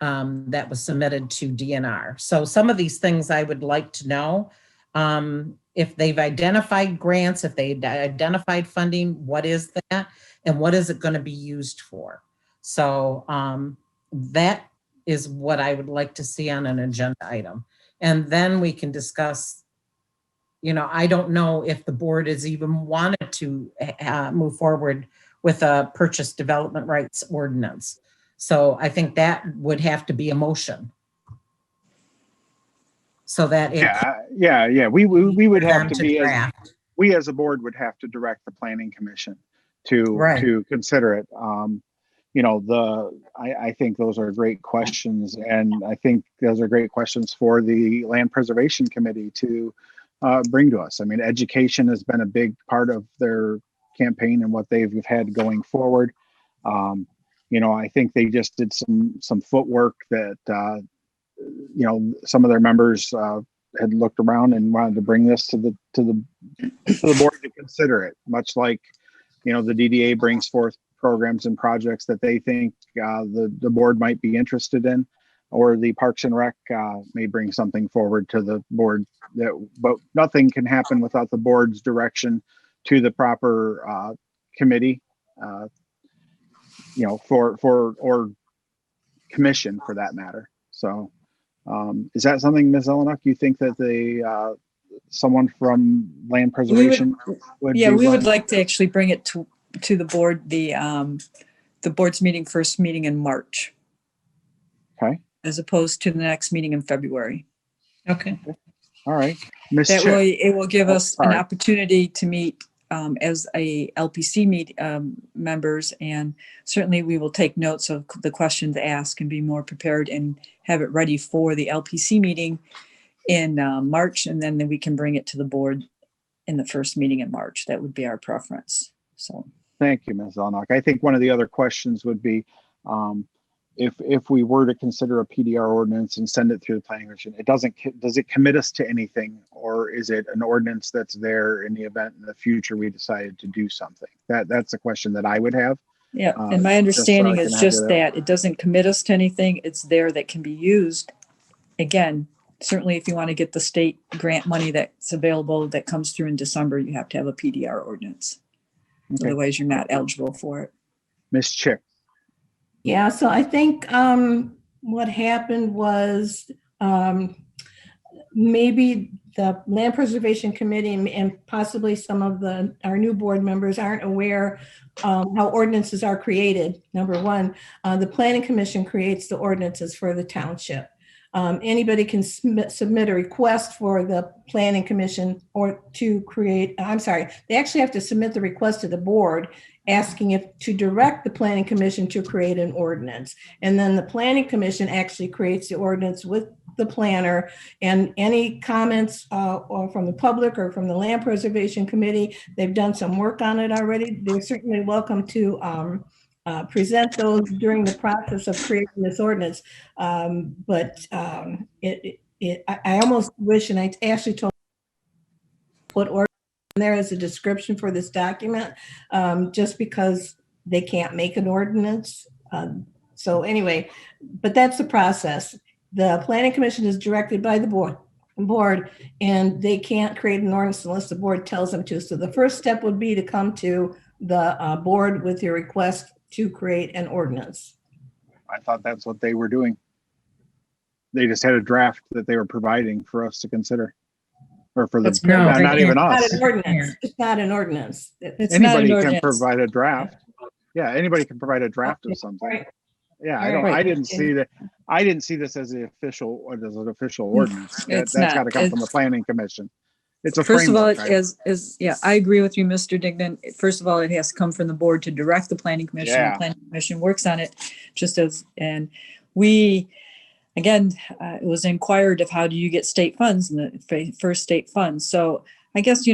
Speaker 4: that was submitted to DNR. So some of these things I would like to know. if they've identified grants, if they identified funding, what is that? And what is it going to be used for? So that is what I would like to see on an agenda item. And then we can discuss, I don't know if the board has even wanted to move forward with a purchase development rights ordinance. So I think that would have to be a motion. So that it
Speaker 1: Yeah. We would have
Speaker 4: them
Speaker 1: to
Speaker 4: to
Speaker 1: be
Speaker 4: draft.
Speaker 1: we as a board would have to direct the planning commission to
Speaker 4: Right.
Speaker 1: consider it. I think those are great questions, and I think those are great questions for the land preservation committee to bring to us. I mean, education has been a big part of their campaign and what they've had going forward. I think they just did some footwork that some of their members had looked around and wanted to bring this to the board to consider it, much like the DDA brings forth programs and projects that they think the board might be interested in, or the Parks and Rec may bring something forward to the board. But nothing can happen without the board's direction to the proper committee, or commission for that matter. So is that something, Ms. Zelenak, you think that someone from land preservation would?
Speaker 3: Yeah, we would like to actually bring it to the board, the board's first meeting in March.
Speaker 1: Okay.
Speaker 3: As opposed to the next meeting in February.
Speaker 4: Okay.
Speaker 1: All right. Ms.
Speaker 3: That
Speaker 1: Chick.
Speaker 3: way it will give us an
Speaker 1: sorry.
Speaker 3: opportunity to meet as a LPC members, and certainly we will take notes of the questions asked and be more prepared and have it ready for the LPC meeting in March, and then we can bring it to the board in the first meeting in March. That would be our preference. So
Speaker 1: thank you, Ms. Zelenak. I think one of the other questions would be if we were to consider a PDR ordinance and send it through the planning commission, does it commit us to anything, or is it an ordinance that's there in the event in the future we decided to do something? That's a question that I would have.
Speaker 3: yeah, and my understanding is just
Speaker 1: that.
Speaker 3: that it doesn't commit us to anything. It's there that can be used. Again, certainly if you want to get the state grant money that's available that comes through in December, you have to have a PDR ordinance.
Speaker 1: Okay.
Speaker 3: Otherwise, you're not eligible for it.
Speaker 1: Ms. Chick.
Speaker 8: Yeah, so I think what happened was maybe the Land Preservation Committee and possibly some of our new board members aren't aware how ordinances are created. Number one, the Planning Commission creates the ordinances for the township. Anybody can submit a request for the Planning Commission or to create, they actually have to submit the request to the board asking to direct the Planning Commission to create an ordinance. And then the Planning Commission actually creates the ordinance with the planner, and any comments or from the public or from the Land Preservation Committee, they've done some work on it already. They're certainly welcome to present those during the process of creating this ordinance. But I almost wish, and I actually told put ordinance in there as a description for this document, just because they can't make an ordinance. So anyway, but that's the process. The Planning Commission is directed by the board, and they can't create an ordinance unless the board tells them to. So the first step would be to come to the board with your request to create an ordinance.
Speaker 1: I thought that's what they were doing. They just had a draft that they were providing for us to consider, or for
Speaker 3: That's
Speaker 1: the
Speaker 3: correct.
Speaker 1: not even us.
Speaker 8: It's not an ordinance. It's not an ordinance.
Speaker 3: It's
Speaker 1: Anybody
Speaker 3: not an
Speaker 1: can
Speaker 3: ordinance.
Speaker 1: provide a draft. Yeah, anybody can provide a draft of something.
Speaker 8: Right.
Speaker 1: Yeah,
Speaker 8: Right.
Speaker 1: I didn't see that. I didn't see this as an official ordinance.
Speaker 3: It's
Speaker 1: That's got
Speaker 3: not.
Speaker 1: to come from the Planning Commission. It's a
Speaker 3: First of all,
Speaker 1: framework, right?
Speaker 3: I agree with you, Mr. Dignan. First of all, it has to come from the board to direct the Planning Commission.
Speaker 1: Yeah.
Speaker 3: The Planning Commission works on it and we, again, it was inquired of how do you get state funds and the first state funds. So I guess,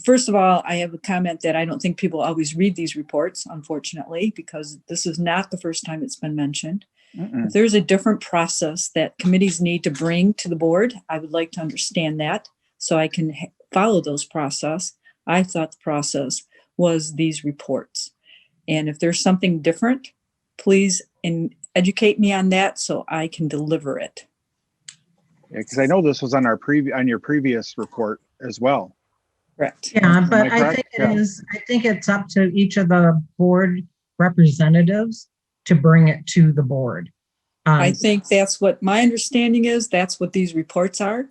Speaker 3: first of all, I have a comment that I don't think people always read these reports, unfortunately, because this is not the first time it's been mentioned. If there's a different process that committees need to bring to the board, I would like to understand that so I can follow those process. I thought the process was these reports. And if there's something different, please educate me on that so I can deliver it.
Speaker 1: Yeah, because I know this was on your previous report as well.
Speaker 3: Correct.
Speaker 4: Yeah,
Speaker 1: Am
Speaker 4: but
Speaker 1: I
Speaker 4: I
Speaker 1: correct?
Speaker 4: think
Speaker 1: Yeah.
Speaker 4: I think it's up to each of the board representatives to bring it to the board.
Speaker 3: I think that's what my understanding is. That's what these reports are.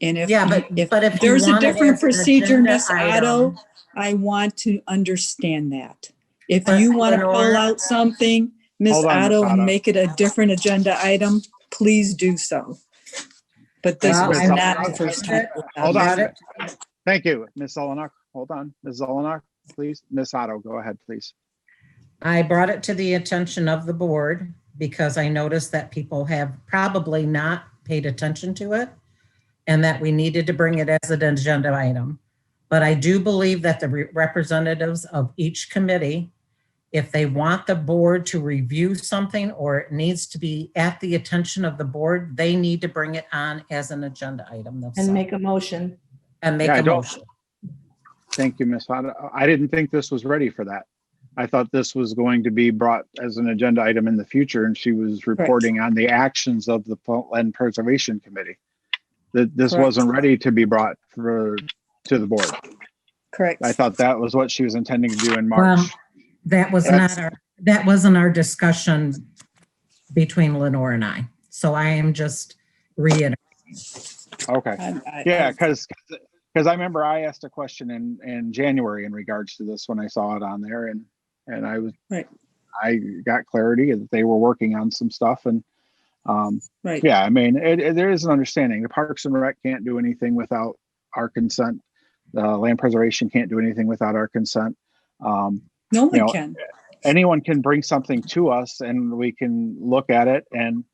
Speaker 3: And if,
Speaker 4: Yeah,
Speaker 3: if
Speaker 4: but if you
Speaker 3: there's a
Speaker 4: want it
Speaker 3: different
Speaker 4: as an
Speaker 3: procedure,
Speaker 4: agenda
Speaker 3: Miss Otto,
Speaker 4: item-
Speaker 3: I want to understand that. If
Speaker 4: But
Speaker 3: you want to pull
Speaker 4: Lenore-
Speaker 3: out something, Miss
Speaker 1: Hold on, Miss
Speaker 3: Otto, and
Speaker 1: Otto.
Speaker 3: make it a different agenda item, please do so. But this
Speaker 4: Well,
Speaker 3: was
Speaker 1: I-
Speaker 3: not the first time.
Speaker 1: Hold
Speaker 4: Got
Speaker 1: on.
Speaker 4: it.
Speaker 1: Thank you, Ms. Zelenak. Hold on, Ms. Zelenak, please. Ms. Otto, go ahead, please.
Speaker 4: I brought it to the attention of the board because I noticed that people have probably not paid attention to it and that we needed to bring it as an agenda item. But I do believe that the representatives of each committee, if they want the board to review something or it needs to be at the attention of the board, they need to bring it on as an agenda item
Speaker 8: And
Speaker 4: themselves
Speaker 8: make a motion.
Speaker 4: and make
Speaker 1: Yeah, I
Speaker 4: a
Speaker 1: don't-
Speaker 4: motion.
Speaker 1: Thank you, Ms. Otto. I didn't think this was ready for that. I thought this was going to be brought as an agenda item in the future, and she was reporting on the actions of the Land Preservation Committee. That this
Speaker 3: Correct.
Speaker 1: wasn't ready to be brought to the board.
Speaker 3: Correct.
Speaker 1: I thought that was what she was intending to do in
Speaker 4: Well,
Speaker 1: March.
Speaker 4: that was that wasn't our discussion between Lenore and I. So I am just reiterating.
Speaker 1: Okay. Yeah, because I remember I asked a question in January in regards to this when I saw it on there, and I was
Speaker 3: Right.
Speaker 1: I got clarity that they were working on some stuff, and
Speaker 3: Right.
Speaker 1: yeah, I mean there is an understanding. The Parks and Rec can't do anything without our consent. Land Preservation can't do anything without our consent.
Speaker 3: No
Speaker 1: you
Speaker 3: one
Speaker 1: know,
Speaker 3: can.
Speaker 1: Anyone can bring something to us and we can look at it. And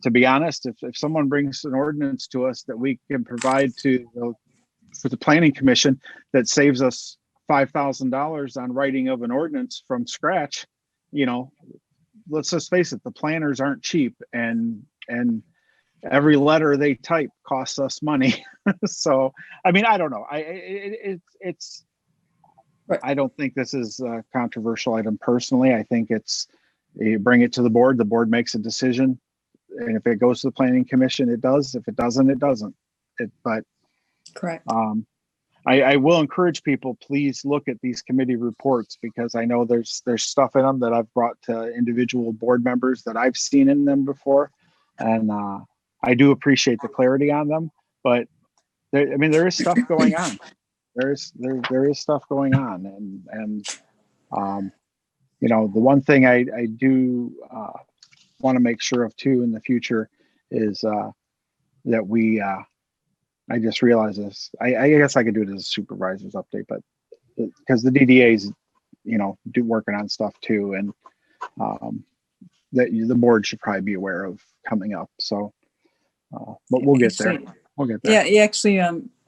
Speaker 1: to be honest, if someone brings an ordinance to us that we can provide for the Planning Commission that saves us $5,000 on writing of an ordinance from scratch, let's just face it, the planners aren't cheap, and every letter they type costs us money. So, I mean, I don't know. It's
Speaker 3: Right.
Speaker 1: I don't think this is a controversial item personally. I think you bring it to the board makes a decision. And if it goes to the Planning Commission, it does. If it doesn't, it doesn't. But
Speaker 3: Correct.
Speaker 1: I will encourage people, please look at these committee reports, because I know there's stuff in them that I've brought to individual board members that I've seen in them before. And I do appreciate the clarity on them, but there is stuff going on. There is stuff going on, and the one thing I do want to make sure of too in the future is that we I just realized this. I guess I could do it as a supervisor's update, but because the DDA's do working on stuff too, and that the board should probably be aware of coming up. So, but we'll get there. We'll get there.
Speaker 3: Yeah, actually,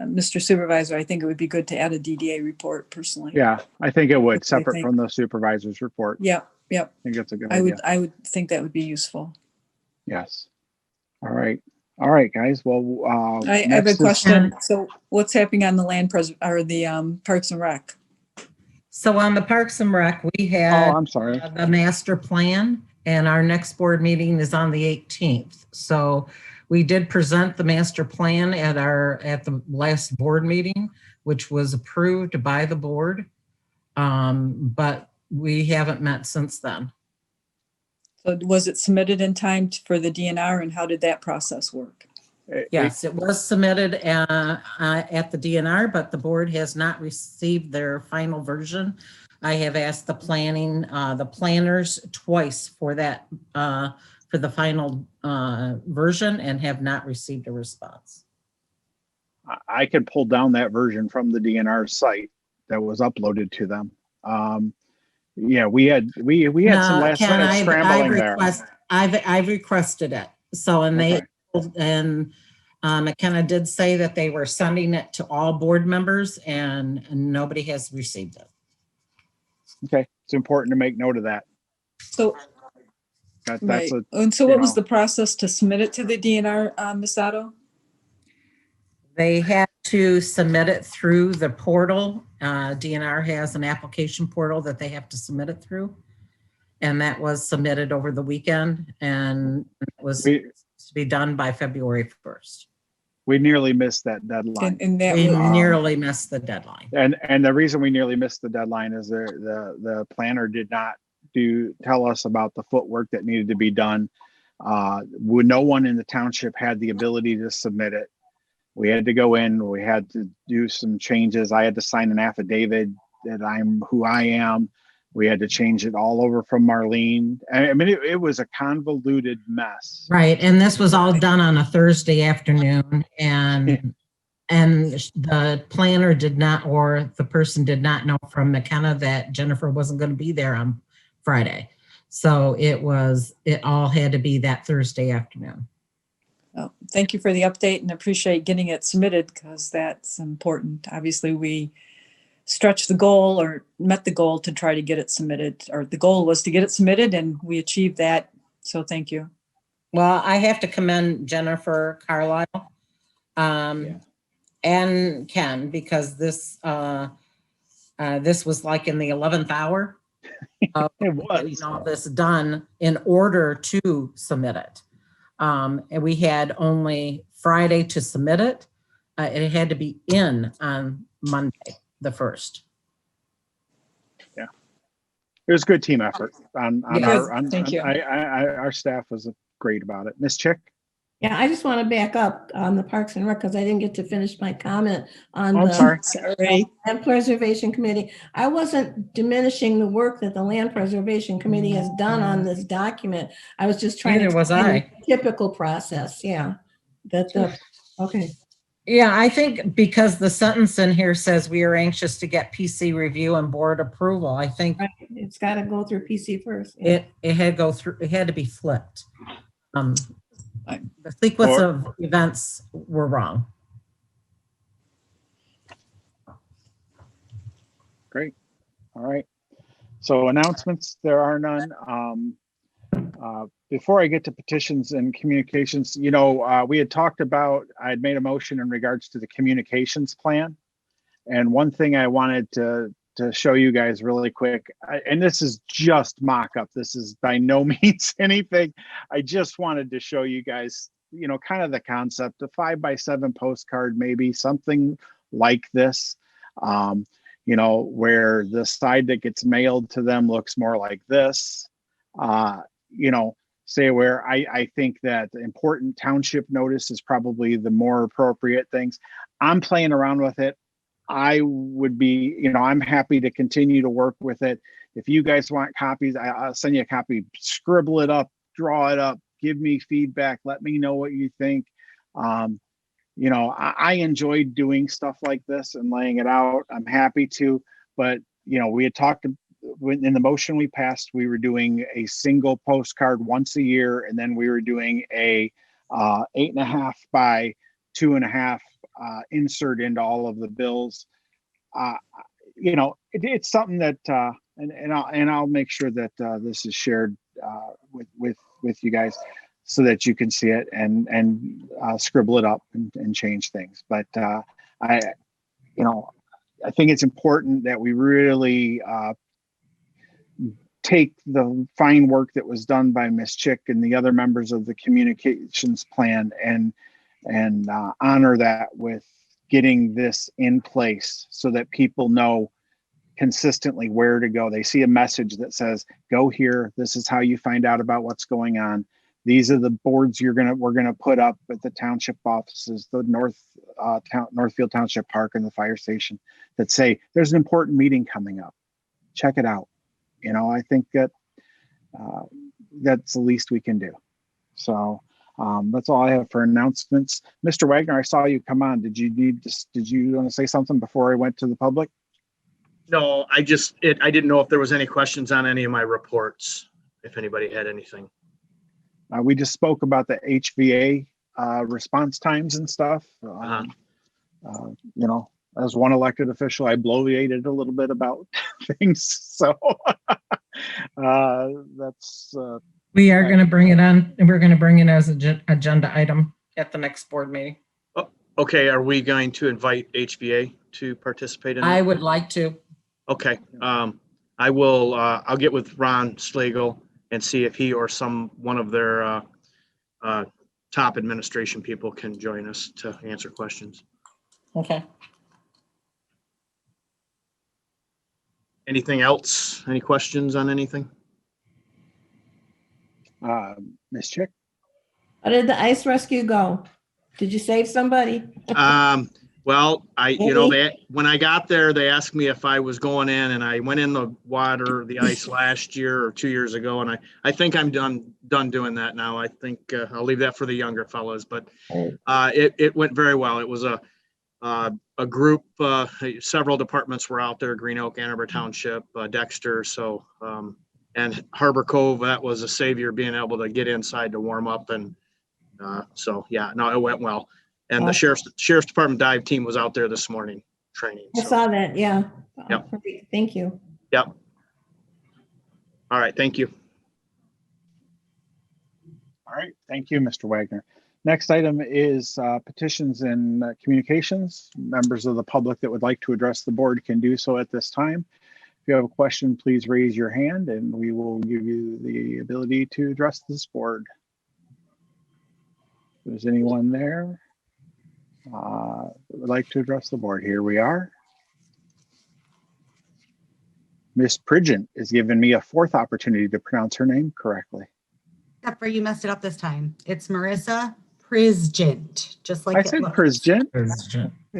Speaker 3: Mr. Supervisor, I think it would be good to add a DDA report personally.
Speaker 1: Yeah, I think it would,
Speaker 3: That's what I
Speaker 1: separate
Speaker 3: think.
Speaker 1: from the supervisor's report.
Speaker 3: Yep.
Speaker 1: I think that's a good
Speaker 3: I
Speaker 1: idea.
Speaker 3: would think that would be useful.
Speaker 1: Yes. All right, guys. Well,
Speaker 3: I have a
Speaker 1: next is-
Speaker 3: question. So what's happening on the the Parks and Rec?
Speaker 4: So on the Parks and Rec, we
Speaker 1: Oh,
Speaker 4: had
Speaker 1: I'm sorry.
Speaker 4: the master plan, and our next board meeting is on the 18th. So we did present the master plan at the last board meeting, which was approved by the board. But we haven't met since then.
Speaker 3: So was it submitted in time for the DNR, and how did that process work?
Speaker 4: Yes, it was submitted at the DNR, but the board has not received their final version. I have asked the planners twice for that, for the final version, and have not received a response.
Speaker 1: I can pull down that version from the DNR site that was uploaded to them. Yeah, we had some last
Speaker 4: Ken,
Speaker 1: minute scrambling there.
Speaker 4: I've requested it. So, and
Speaker 1: Okay.
Speaker 4: McKenna did say that they were sending it to all board members, and nobody has received it.
Speaker 1: Okay, it's important to make note of that.
Speaker 3: So,
Speaker 1: That's
Speaker 3: right.
Speaker 1: a
Speaker 3: And so
Speaker 1: you
Speaker 3: what was
Speaker 1: know.
Speaker 3: the process to submit it to the DNR, Ms. Otto?
Speaker 4: They had to submit it through the portal. DNR has an application portal that they have to submit it through. And that was submitted over the weekend, and it was to be done by February 1st.
Speaker 1: We nearly missed that deadline.
Speaker 3: And that
Speaker 4: We
Speaker 3: will-
Speaker 4: nearly missed the deadline.
Speaker 1: And the reason we nearly missed the deadline is the planner did not tell us about the footwork that needed to be done. When no one in the township had the ability to submit it. We had to go in, we had to do some changes. I had to sign an affidavit that I'm who I am. We had to change it all over from Marlene. I mean, it was a convoluted mess.
Speaker 4: Right, and this was all done on a Thursday afternoon, and the planner did not, or the person did not know from McKenna that Jennifer wasn't going to be there on Friday. So it all had to be that Thursday afternoon.
Speaker 3: Well, thank you for the update and appreciate getting it submitted because that's important. Obviously, we stretched the goal or met the goal to try to get it submitted, or the goal was to get it submitted and we achieved that. So thank you.
Speaker 4: Well, I have to commend Jennifer Carlisle and Ken, because this was like in the 11th hour of
Speaker 1: It was.
Speaker 4: getting all this done in order to submit it. And we had only Friday to submit it. It had to be in on Monday, the 1st.
Speaker 1: Yeah, it was a good team effort on
Speaker 3: Yes,
Speaker 1: our.
Speaker 3: thank you.
Speaker 1: Our staff was great about it. Miss Chick.
Speaker 8: Yeah, I just want to back up on the Parks and Rec because I didn't get to finish my comment on
Speaker 1: I'm
Speaker 8: the
Speaker 1: sorry.
Speaker 3: Sorry.
Speaker 8: Land Preservation Committee. I wasn't diminishing the work that the Land Preservation Committee has done on this document. I was just trying
Speaker 4: Neither
Speaker 8: to
Speaker 4: was
Speaker 8: explain
Speaker 4: I.
Speaker 8: the typical process. Yeah. Okay.
Speaker 4: Yeah, I think because the sentence in here says we are anxious to get PC review and board approval, I think
Speaker 8: Right. It's got to go through PC first. Yeah.
Speaker 4: it had to be flipped.
Speaker 3: Right.
Speaker 4: The sequence of events were wrong.
Speaker 1: Great. All right. So announcements, there are none. Before I get to petitions and communications, we had talked about, I had made a motion in regards to the communications plan. And one thing I wanted to show you guys really quick, and this is just mock-up. This is by no means anything. I just wanted to show you guys, kind of the concept, a 5x7 postcard, maybe something like this, where the side that gets mailed to them looks more like this, say where I think that the important township notice is probably the more appropriate things. I'm playing around with it. I would be, I'm happy to continue to work with it. If you guys want copies, I'll send you a copy, scribble it up, draw it up, give me feedback, let me know what you think. I enjoyed doing stuff like this and laying it out. I'm happy to, but we had talked in the motion we passed, we were doing a single postcard once a year, and then we were doing a 8.5 by 2.5 insert into all of the bills. It's something that, and I'll make sure that this is shared with you guys so that you can see it and scribble it up and change things. But I think it's important that we really take the fine work that was done by Ms. Chick and the other members of the communications plan and honor that with getting this in place so that people know consistently where to go. They see a message that says, go here. This is how you find out about what's going on. These are the boards we're gonna put up at the township offices, the Northfield Township Park and the fire station, that say there's an important meeting coming up. Check it out. I think that that's the least we can do. So that's all I have for announcements. Mr. Wagner, I saw you come on. Did you want to say something before I went to the public?
Speaker 9: No, I didn't know if there was any questions on any of my reports, if anybody had anything.
Speaker 1: We just spoke about the HVA response times and stuff. As one elected official, I bloviated a little bit about things. So that's.
Speaker 4: We are going to bring it on, and we're going to bring it as an agenda item at the next board meeting.
Speaker 9: Oh, okay, are we going to invite HVA to participate in that?
Speaker 4: I would like to.
Speaker 9: Okay, I will. I'll get with Ron Slagle and see if he or one of their top administration people can join us to answer questions.
Speaker 4: Okay.
Speaker 9: Anything else? Any questions on anything?
Speaker 1: Ms. Chick?
Speaker 8: How did the ice rescue go? Did you save somebody?
Speaker 9: Well,
Speaker 8: Maybe.
Speaker 9: when I got there, they asked me if I was going in, and I went in the water, the ice last year or 2 years ago. And I think I'm done doing that now. I think I'll leave that for the younger fellows, but it went very well. It was a group, several departments were out there, Green Oak, Ann Arbor Township, Dexter. So, and Harbor Cove, that was a savior, being able to get inside to warm up. And so, yeah, no, it went well. And the sheriff's department dive team was out there this morning training.
Speaker 8: I
Speaker 9: So,
Speaker 8: saw that, yeah.
Speaker 9: Yep.
Speaker 8: Great, thank you.
Speaker 9: yep. All right, thank you.
Speaker 1: All right, thank you, Mr. Wagner. Next item is petitions and communications. Members of the public that would like to address the board can do so at this time. If you have a question, please raise your hand and we will give you the ability to address this board. If there's anyone there that would like to address the board, here we are. Miss Pridgeon is giving me a fourth opportunity to pronounce her name correctly.
Speaker 7: Except for you messed it up this time. It's Marissa Prizgent, just like
Speaker 1: I
Speaker 7: it
Speaker 1: said
Speaker 7: looks.
Speaker 1: Prizgent.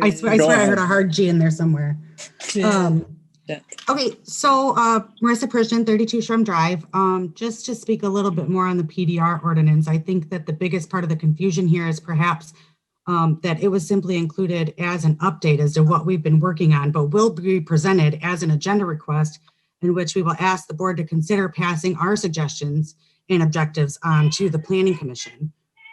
Speaker 7: I swear I heard a hard G in there somewhere. Okay, so Marissa Prizgent, 32 Shrum Drive. Just to speak a little bit more on the PDR ordinance, I think that the biggest part of the confusion here is perhaps that it was simply included as an update as to what we've been working on, but will be presented as an agenda request in which we will ask the board to consider passing our suggestions and objectives to the Planning Commission.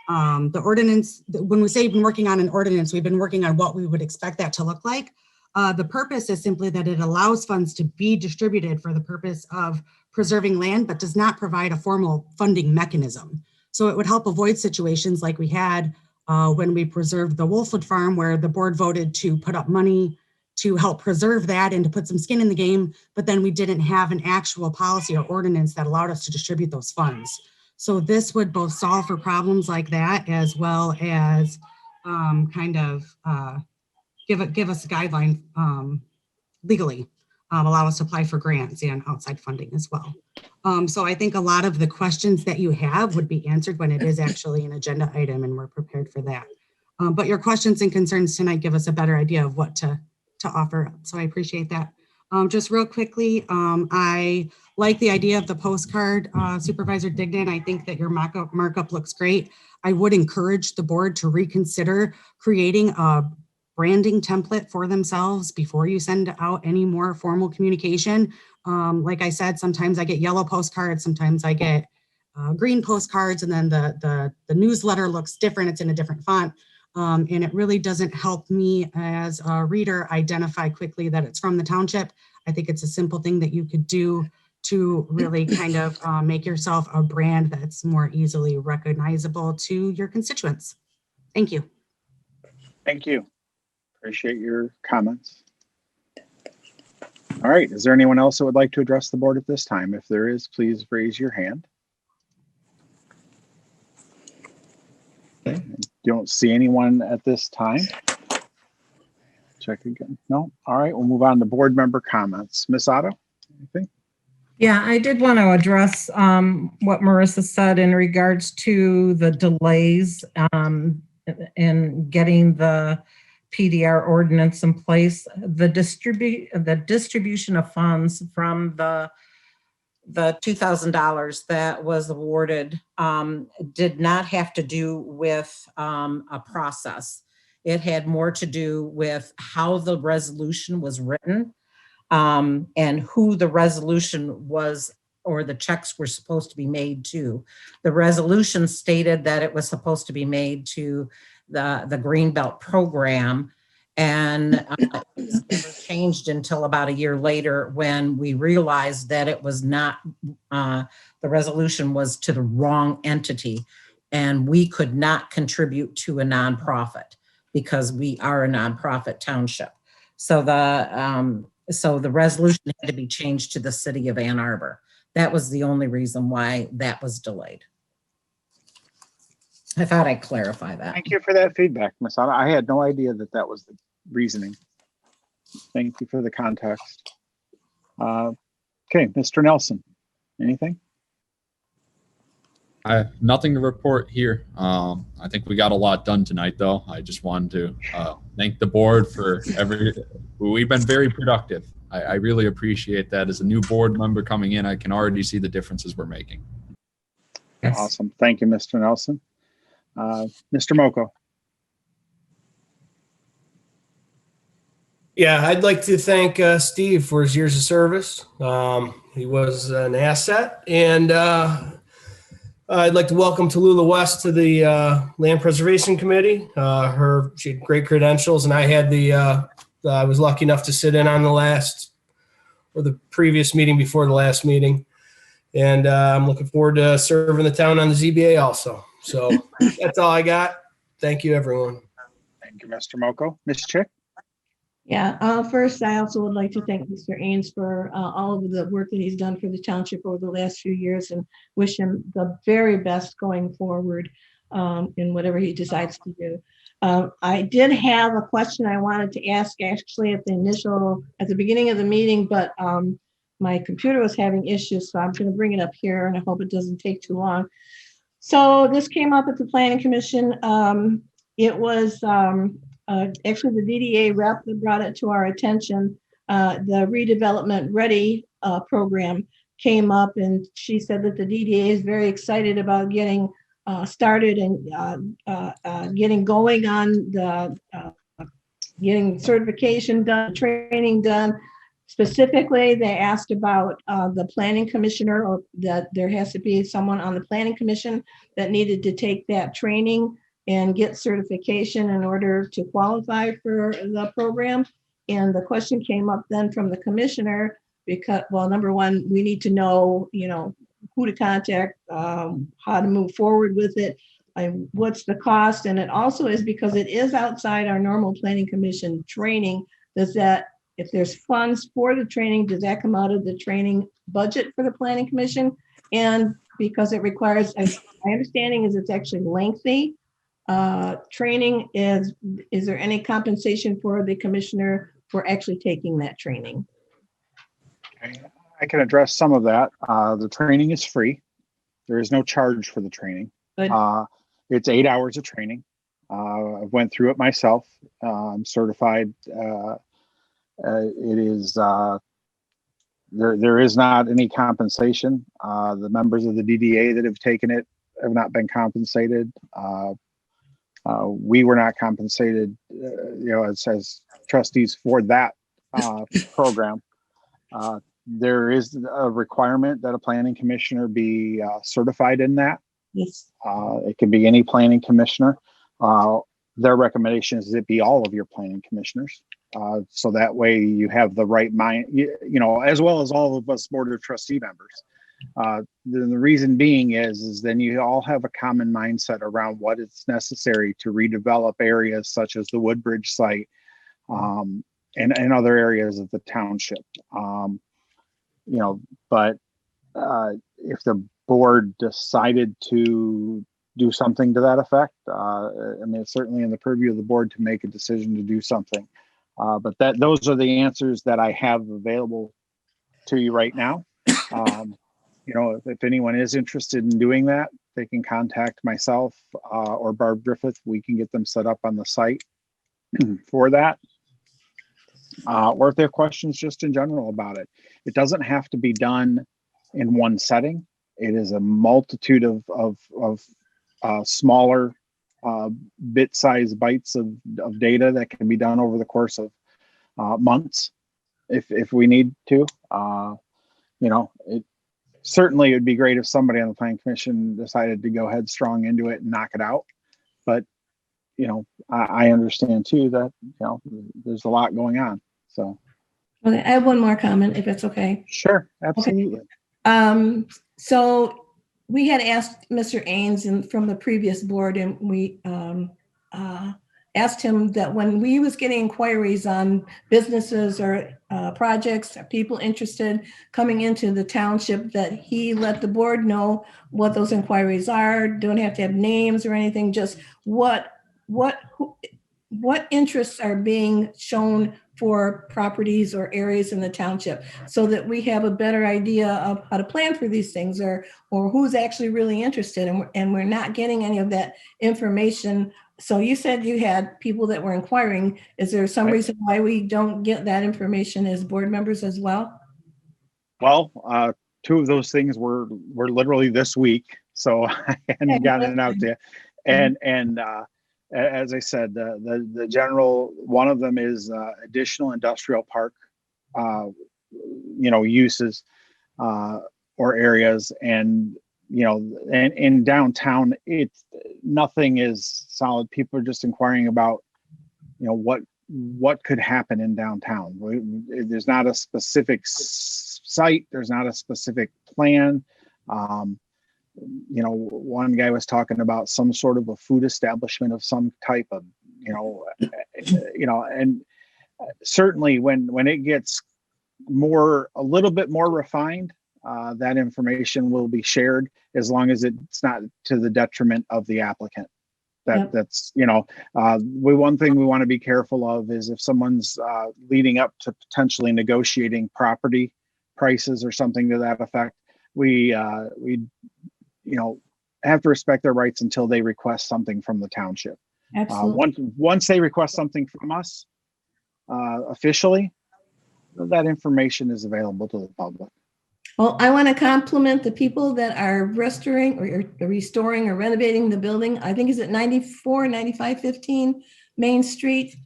Speaker 7: The ordinance, when we say we've been working on an ordinance, we've been working on what we would expect that to look like. The purpose is simply that it allows funds to be distributed for the purpose of preserving land, but does not provide a formal funding mechanism. So it would help avoid situations like we had when we preserved the Wolfwood Farm, where the board voted to put up money to help preserve that and to put some skin in the game, but then we didn't have an actual policy or ordinance that allowed us to distribute those funds. So this would both solve for problems like that, as well as give us a guideline legally, allow us to apply for grants and outside funding as well. So I think a lot of the questions that you have would be answered when it is actually an agenda item, and we're prepared for that. But your questions and concerns tonight give us a better idea of what to offer. So I appreciate that. Just real quickly, I like the idea of the postcard, Supervisor Dignan. I think that your markup looks great. I would encourage the board to reconsider creating a branding template for themselves before you send out any more formal communication. Like I said, sometimes I get yellow postcards, sometimes I get green postcards, and then the newsletter looks different. It's in a different font. And it really doesn't help me as a reader identify quickly that it's from the township. I think it's a simple thing that you could do to really kind of make yourself a brand that's more easily recognizable to your constituents. Thank you.
Speaker 1: Thank you. Appreciate your comments. All right, is there anyone else that would like to address the board at this time? If there is, please raise your hand. Okay. Don't see anyone at this time. Check again. No. All right, we'll move on to board member comments. Ms. Otto, anything?
Speaker 4: Yeah, I did want to address what Marissa said in regards to the delays in getting the PDR ordinance in place. The distribution of funds from the $2,000 that was awarded did not have to do with a process. It had more to do with how the resolution was written and who the resolution was, or the checks were supposed to be made to. The resolution stated that it was supposed to be made to the Greenbelt program, and it was never changed until about a year later when we realized that it was not, the resolution was to the wrong entity, and we could not contribute to a nonprofit because we are a nonprofit township. So the resolution had to be changed to the city of Ann Arbor. That was the only reason why that was delayed. I thought I'd clarify that.
Speaker 1: Thank you for that feedback, Ms. Otto. I had no idea that that was the reasoning. Thank you for the context. Okay, Mr. Nelson, anything?
Speaker 5: I have nothing to report here. I think we got a lot done tonight, though. I just wanted to thank the board for we've been very productive. I really appreciate that. As a new board member coming in, I can already see the differences we're making.
Speaker 4: Yes.
Speaker 1: Awesome. Thank you, Mr. Nelson. Mr. Moko.
Speaker 6: Yeah, I'd like to thank Steve for his years of service. He was an asset, and I'd like to welcome Tallulah West to the Land Preservation Committee. She had great credentials, and I was lucky enough to sit in on the previous meeting before the last meeting, and I'm looking forward to serving the town on the ZBA also. So that's all I got. Thank you, everyone.
Speaker 1: Thank you, Mr. Moko. Ms. Chick.
Speaker 8: Yeah, first, I also would like to thank Mr. Aynes for all of the work that he's done for the township over the last few years and wish him the very best going forward in whatever he decides to do. I did have a question I wanted to ask actually at the beginning of the meeting, but my computer was having issues, so I'm going to bring it up here and I hope it doesn't take too long. So this came up at the Planning Commission. It was actually the DDA rep that brought it to our attention. The redevelopment ready program came up, and she said that the DDA is very excited about getting started and getting going on the getting certification done, training done. Specifically, they asked about the planning commissioner, or that there has to be someone on the planning commission that needed to take that training and get certification in order to qualify for the program. And the question came up then from the commissioner because, well, number one, we need to know, who to contact, how to move forward with it, and what's the cost. And it also is because it is outside our normal planning commission training. If there's funds for the training, does that come out of the training budget for the planning commission? And because it requires, my understanding is it's actually lengthy. Training is there any compensation for the commissioner for actually taking that training?
Speaker 1: Okay. I can address some of that. The training is free. There is no charge for the training.
Speaker 8: Good.
Speaker 1: It's 8 hours of training. I went through it myself. I'm certified. It is there is not any compensation. The members of the DDA that have taken it have not been compensated. We were not compensated, as trustees for that program. There is a requirement that a planning commissioner be certified in that.
Speaker 8: Yes.
Speaker 1: It can be any planning commissioner. Their recommendation is it be all of your planning commissioners. So that way you have the right mind, as well as all of us board of trustee members. The reason being is then you all have a common mindset around what is necessary to redevelop areas such as the Woodbridge site and other areas of the township. But if the board decided to do something to that effect, it's certainly in the purview of the board to make a decision to do something. But those are the answers that I have available to you right now. If anyone is interested in doing that, they can contact myself or Barb Griffith. We can get them set up on the site for that. Or if they have questions just in general about it. It doesn't have to be done in one setting. It is a multitude of smaller bit-sized bites of data that can be done over the course of months if we need to. Certainly it would be great if somebody on the planning commission decided to go headstrong into it and knock it out. But, I understand too that, there's a lot going on. So.
Speaker 8: Okay, I have one more comment if it's okay.
Speaker 1: Sure, absolutely.
Speaker 8: Okay. So we had asked Mr. Aynes from the previous board, and we asked him that when we was getting inquiries on businesses or projects, or people interested coming into the township, that he let the board know what those inquiries are. Don't have to have names or anything, just what interests are being shown for properties or areas in the township, so that we have a better idea of how to plan for these things, or who's actually really interested. And we're not getting any of that information. So you said you had people that were inquiring. Is there some reason why we don't get that information as board members as well?
Speaker 1: Well, two of those things were literally this week, so I hadn't gotten it out to you. And as I said, the general, one of them is additional industrial park, uses or areas, and and in downtown, it's nothing is solid. People are just inquiring about, what could happen in downtown. There's not a specific site. There's not a specific plan. One guy was talking about some sort of a food establishment of some type of, and certainly when it gets a little bit more refined, that information will be shared, as long as it's not to the detriment of the applicant. That's, one thing we want to be careful of is if someone's leading up to potentially negotiating property prices or something to that effect, we have to respect their rights until they request something from the township.
Speaker 8: Absolutely.
Speaker 1: Once they request something from us officially, that information is available to the public.
Speaker 8: Well, I want to compliment the people that are restoring or renovating the building. I think is it 9515 Main Street.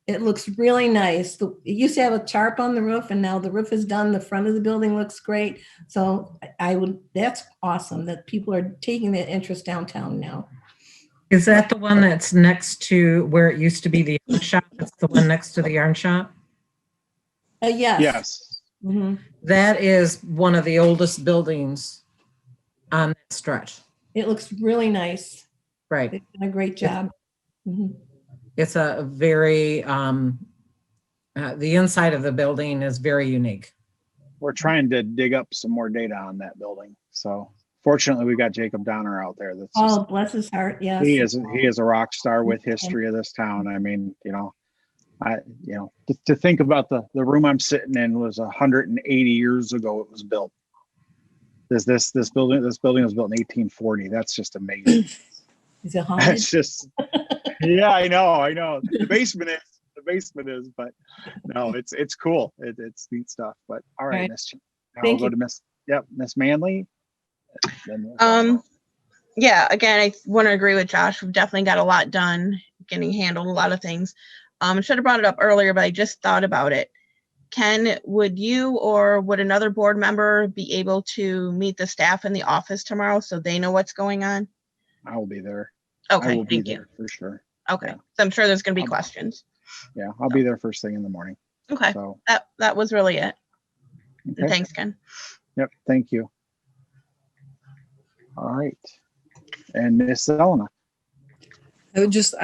Speaker 8: It looks really nice. It used to have a tarp on the roof, and now the roof is done. The front of the building looks great. So that's awesome that people are taking that interest downtown now.
Speaker 4: Is that the one that's next to where it used to be the yarn shop? That's the one next to the yarn shop?
Speaker 8: Yes.
Speaker 1: Yes.
Speaker 8: Mm-hmm.
Speaker 4: That is one of the oldest buildings on that stretch.
Speaker 8: It looks really nice.
Speaker 4: Right.
Speaker 8: They've done a great job. Mm-hmm.
Speaker 4: It's a very, the inside of the building is very unique.
Speaker 1: We're trying to dig up some more data on that building. So fortunately, we got Jacob Donner out there.
Speaker 8: Bless his heart. Yes.
Speaker 1: He is a rock star with history of this town. I mean, to think about the room I'm sitting in was 180 years ago. It was built. This building was built in 1840. That's just amazing.
Speaker 8: Is it haunted?
Speaker 1: It's just, yeah, I know. The basement is, but no, it's cool. It's neat stuff. But all right, Miss. I'll go to Miss Manley.
Speaker 2: Yeah, again, I want to agree with Josh. We've definitely got a lot done, handled a lot of things. I should have brought it up earlier, but I just thought about it. Ken, would you or would another board member be able to meet the staff in the office tomorrow so they know what's going on?
Speaker 1: I will be there.
Speaker 2: Okay, thank you.
Speaker 1: For sure.
Speaker 2: Okay,
Speaker 1: yeah.
Speaker 2: So I'm sure there's going to be questions.
Speaker 1: Yeah, I'll be there first thing in the morning.
Speaker 2: Okay,
Speaker 1: so
Speaker 2: that was really it.
Speaker 1: Okay.
Speaker 2: Thanks, Ken.
Speaker 1: Yep, thank you. All right, and Miss Elena.
Speaker 3: I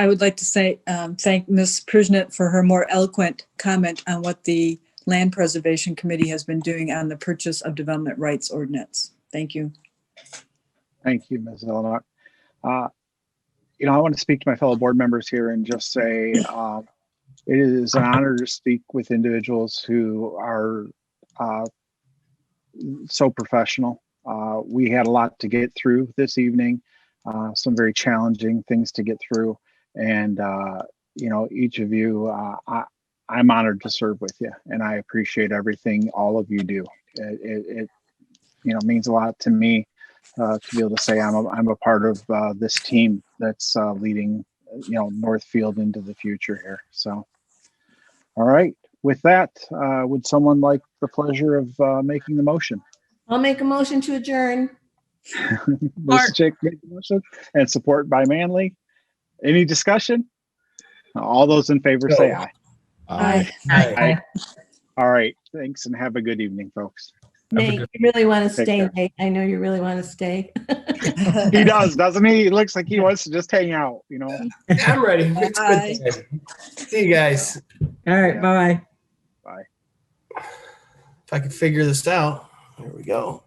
Speaker 3: would like to say, thank Ms. Prisnet for her more eloquent comment on what the Land Preservation Committee has been doing on the purchase of development rights ordinance. Thank you.
Speaker 1: Thank you, Ms. Eleanor. I want to speak to my fellow board members here and just say it is an honor to speak with individuals who are so professional. We had a lot to get through this evening. Some very challenging things to get through, and each of you, I'm honored to serve with you, and I appreciate everything all of you do. It means a lot to me to be able to say I'm a part of this team that's leading Northfield into the future here. So, all right. With that, would someone like the pleasure of making the motion?
Speaker 8: I'll make a motion to adjourn.
Speaker 1: Mr. Chick made the motion and support by Manley. Any discussion? All those in favor say aye.
Speaker 4: Aye.
Speaker 1: Aye. All right. Thanks and have a good evening, folks.
Speaker 8: Nate,
Speaker 5: good-
Speaker 8: you really want to
Speaker 1: Take
Speaker 8: stay,
Speaker 1: care.
Speaker 8: Nate. I know you really want to stay.
Speaker 1: He does, doesn't he? He looks like he wants to just hang out, you know?
Speaker 6: Yeah, I'm ready. It's
Speaker 3: Bye.
Speaker 6: good time. See you guys.
Speaker 4: All right, bye-bye.
Speaker 1: Bye.
Speaker 6: If I can figure this out. There we go.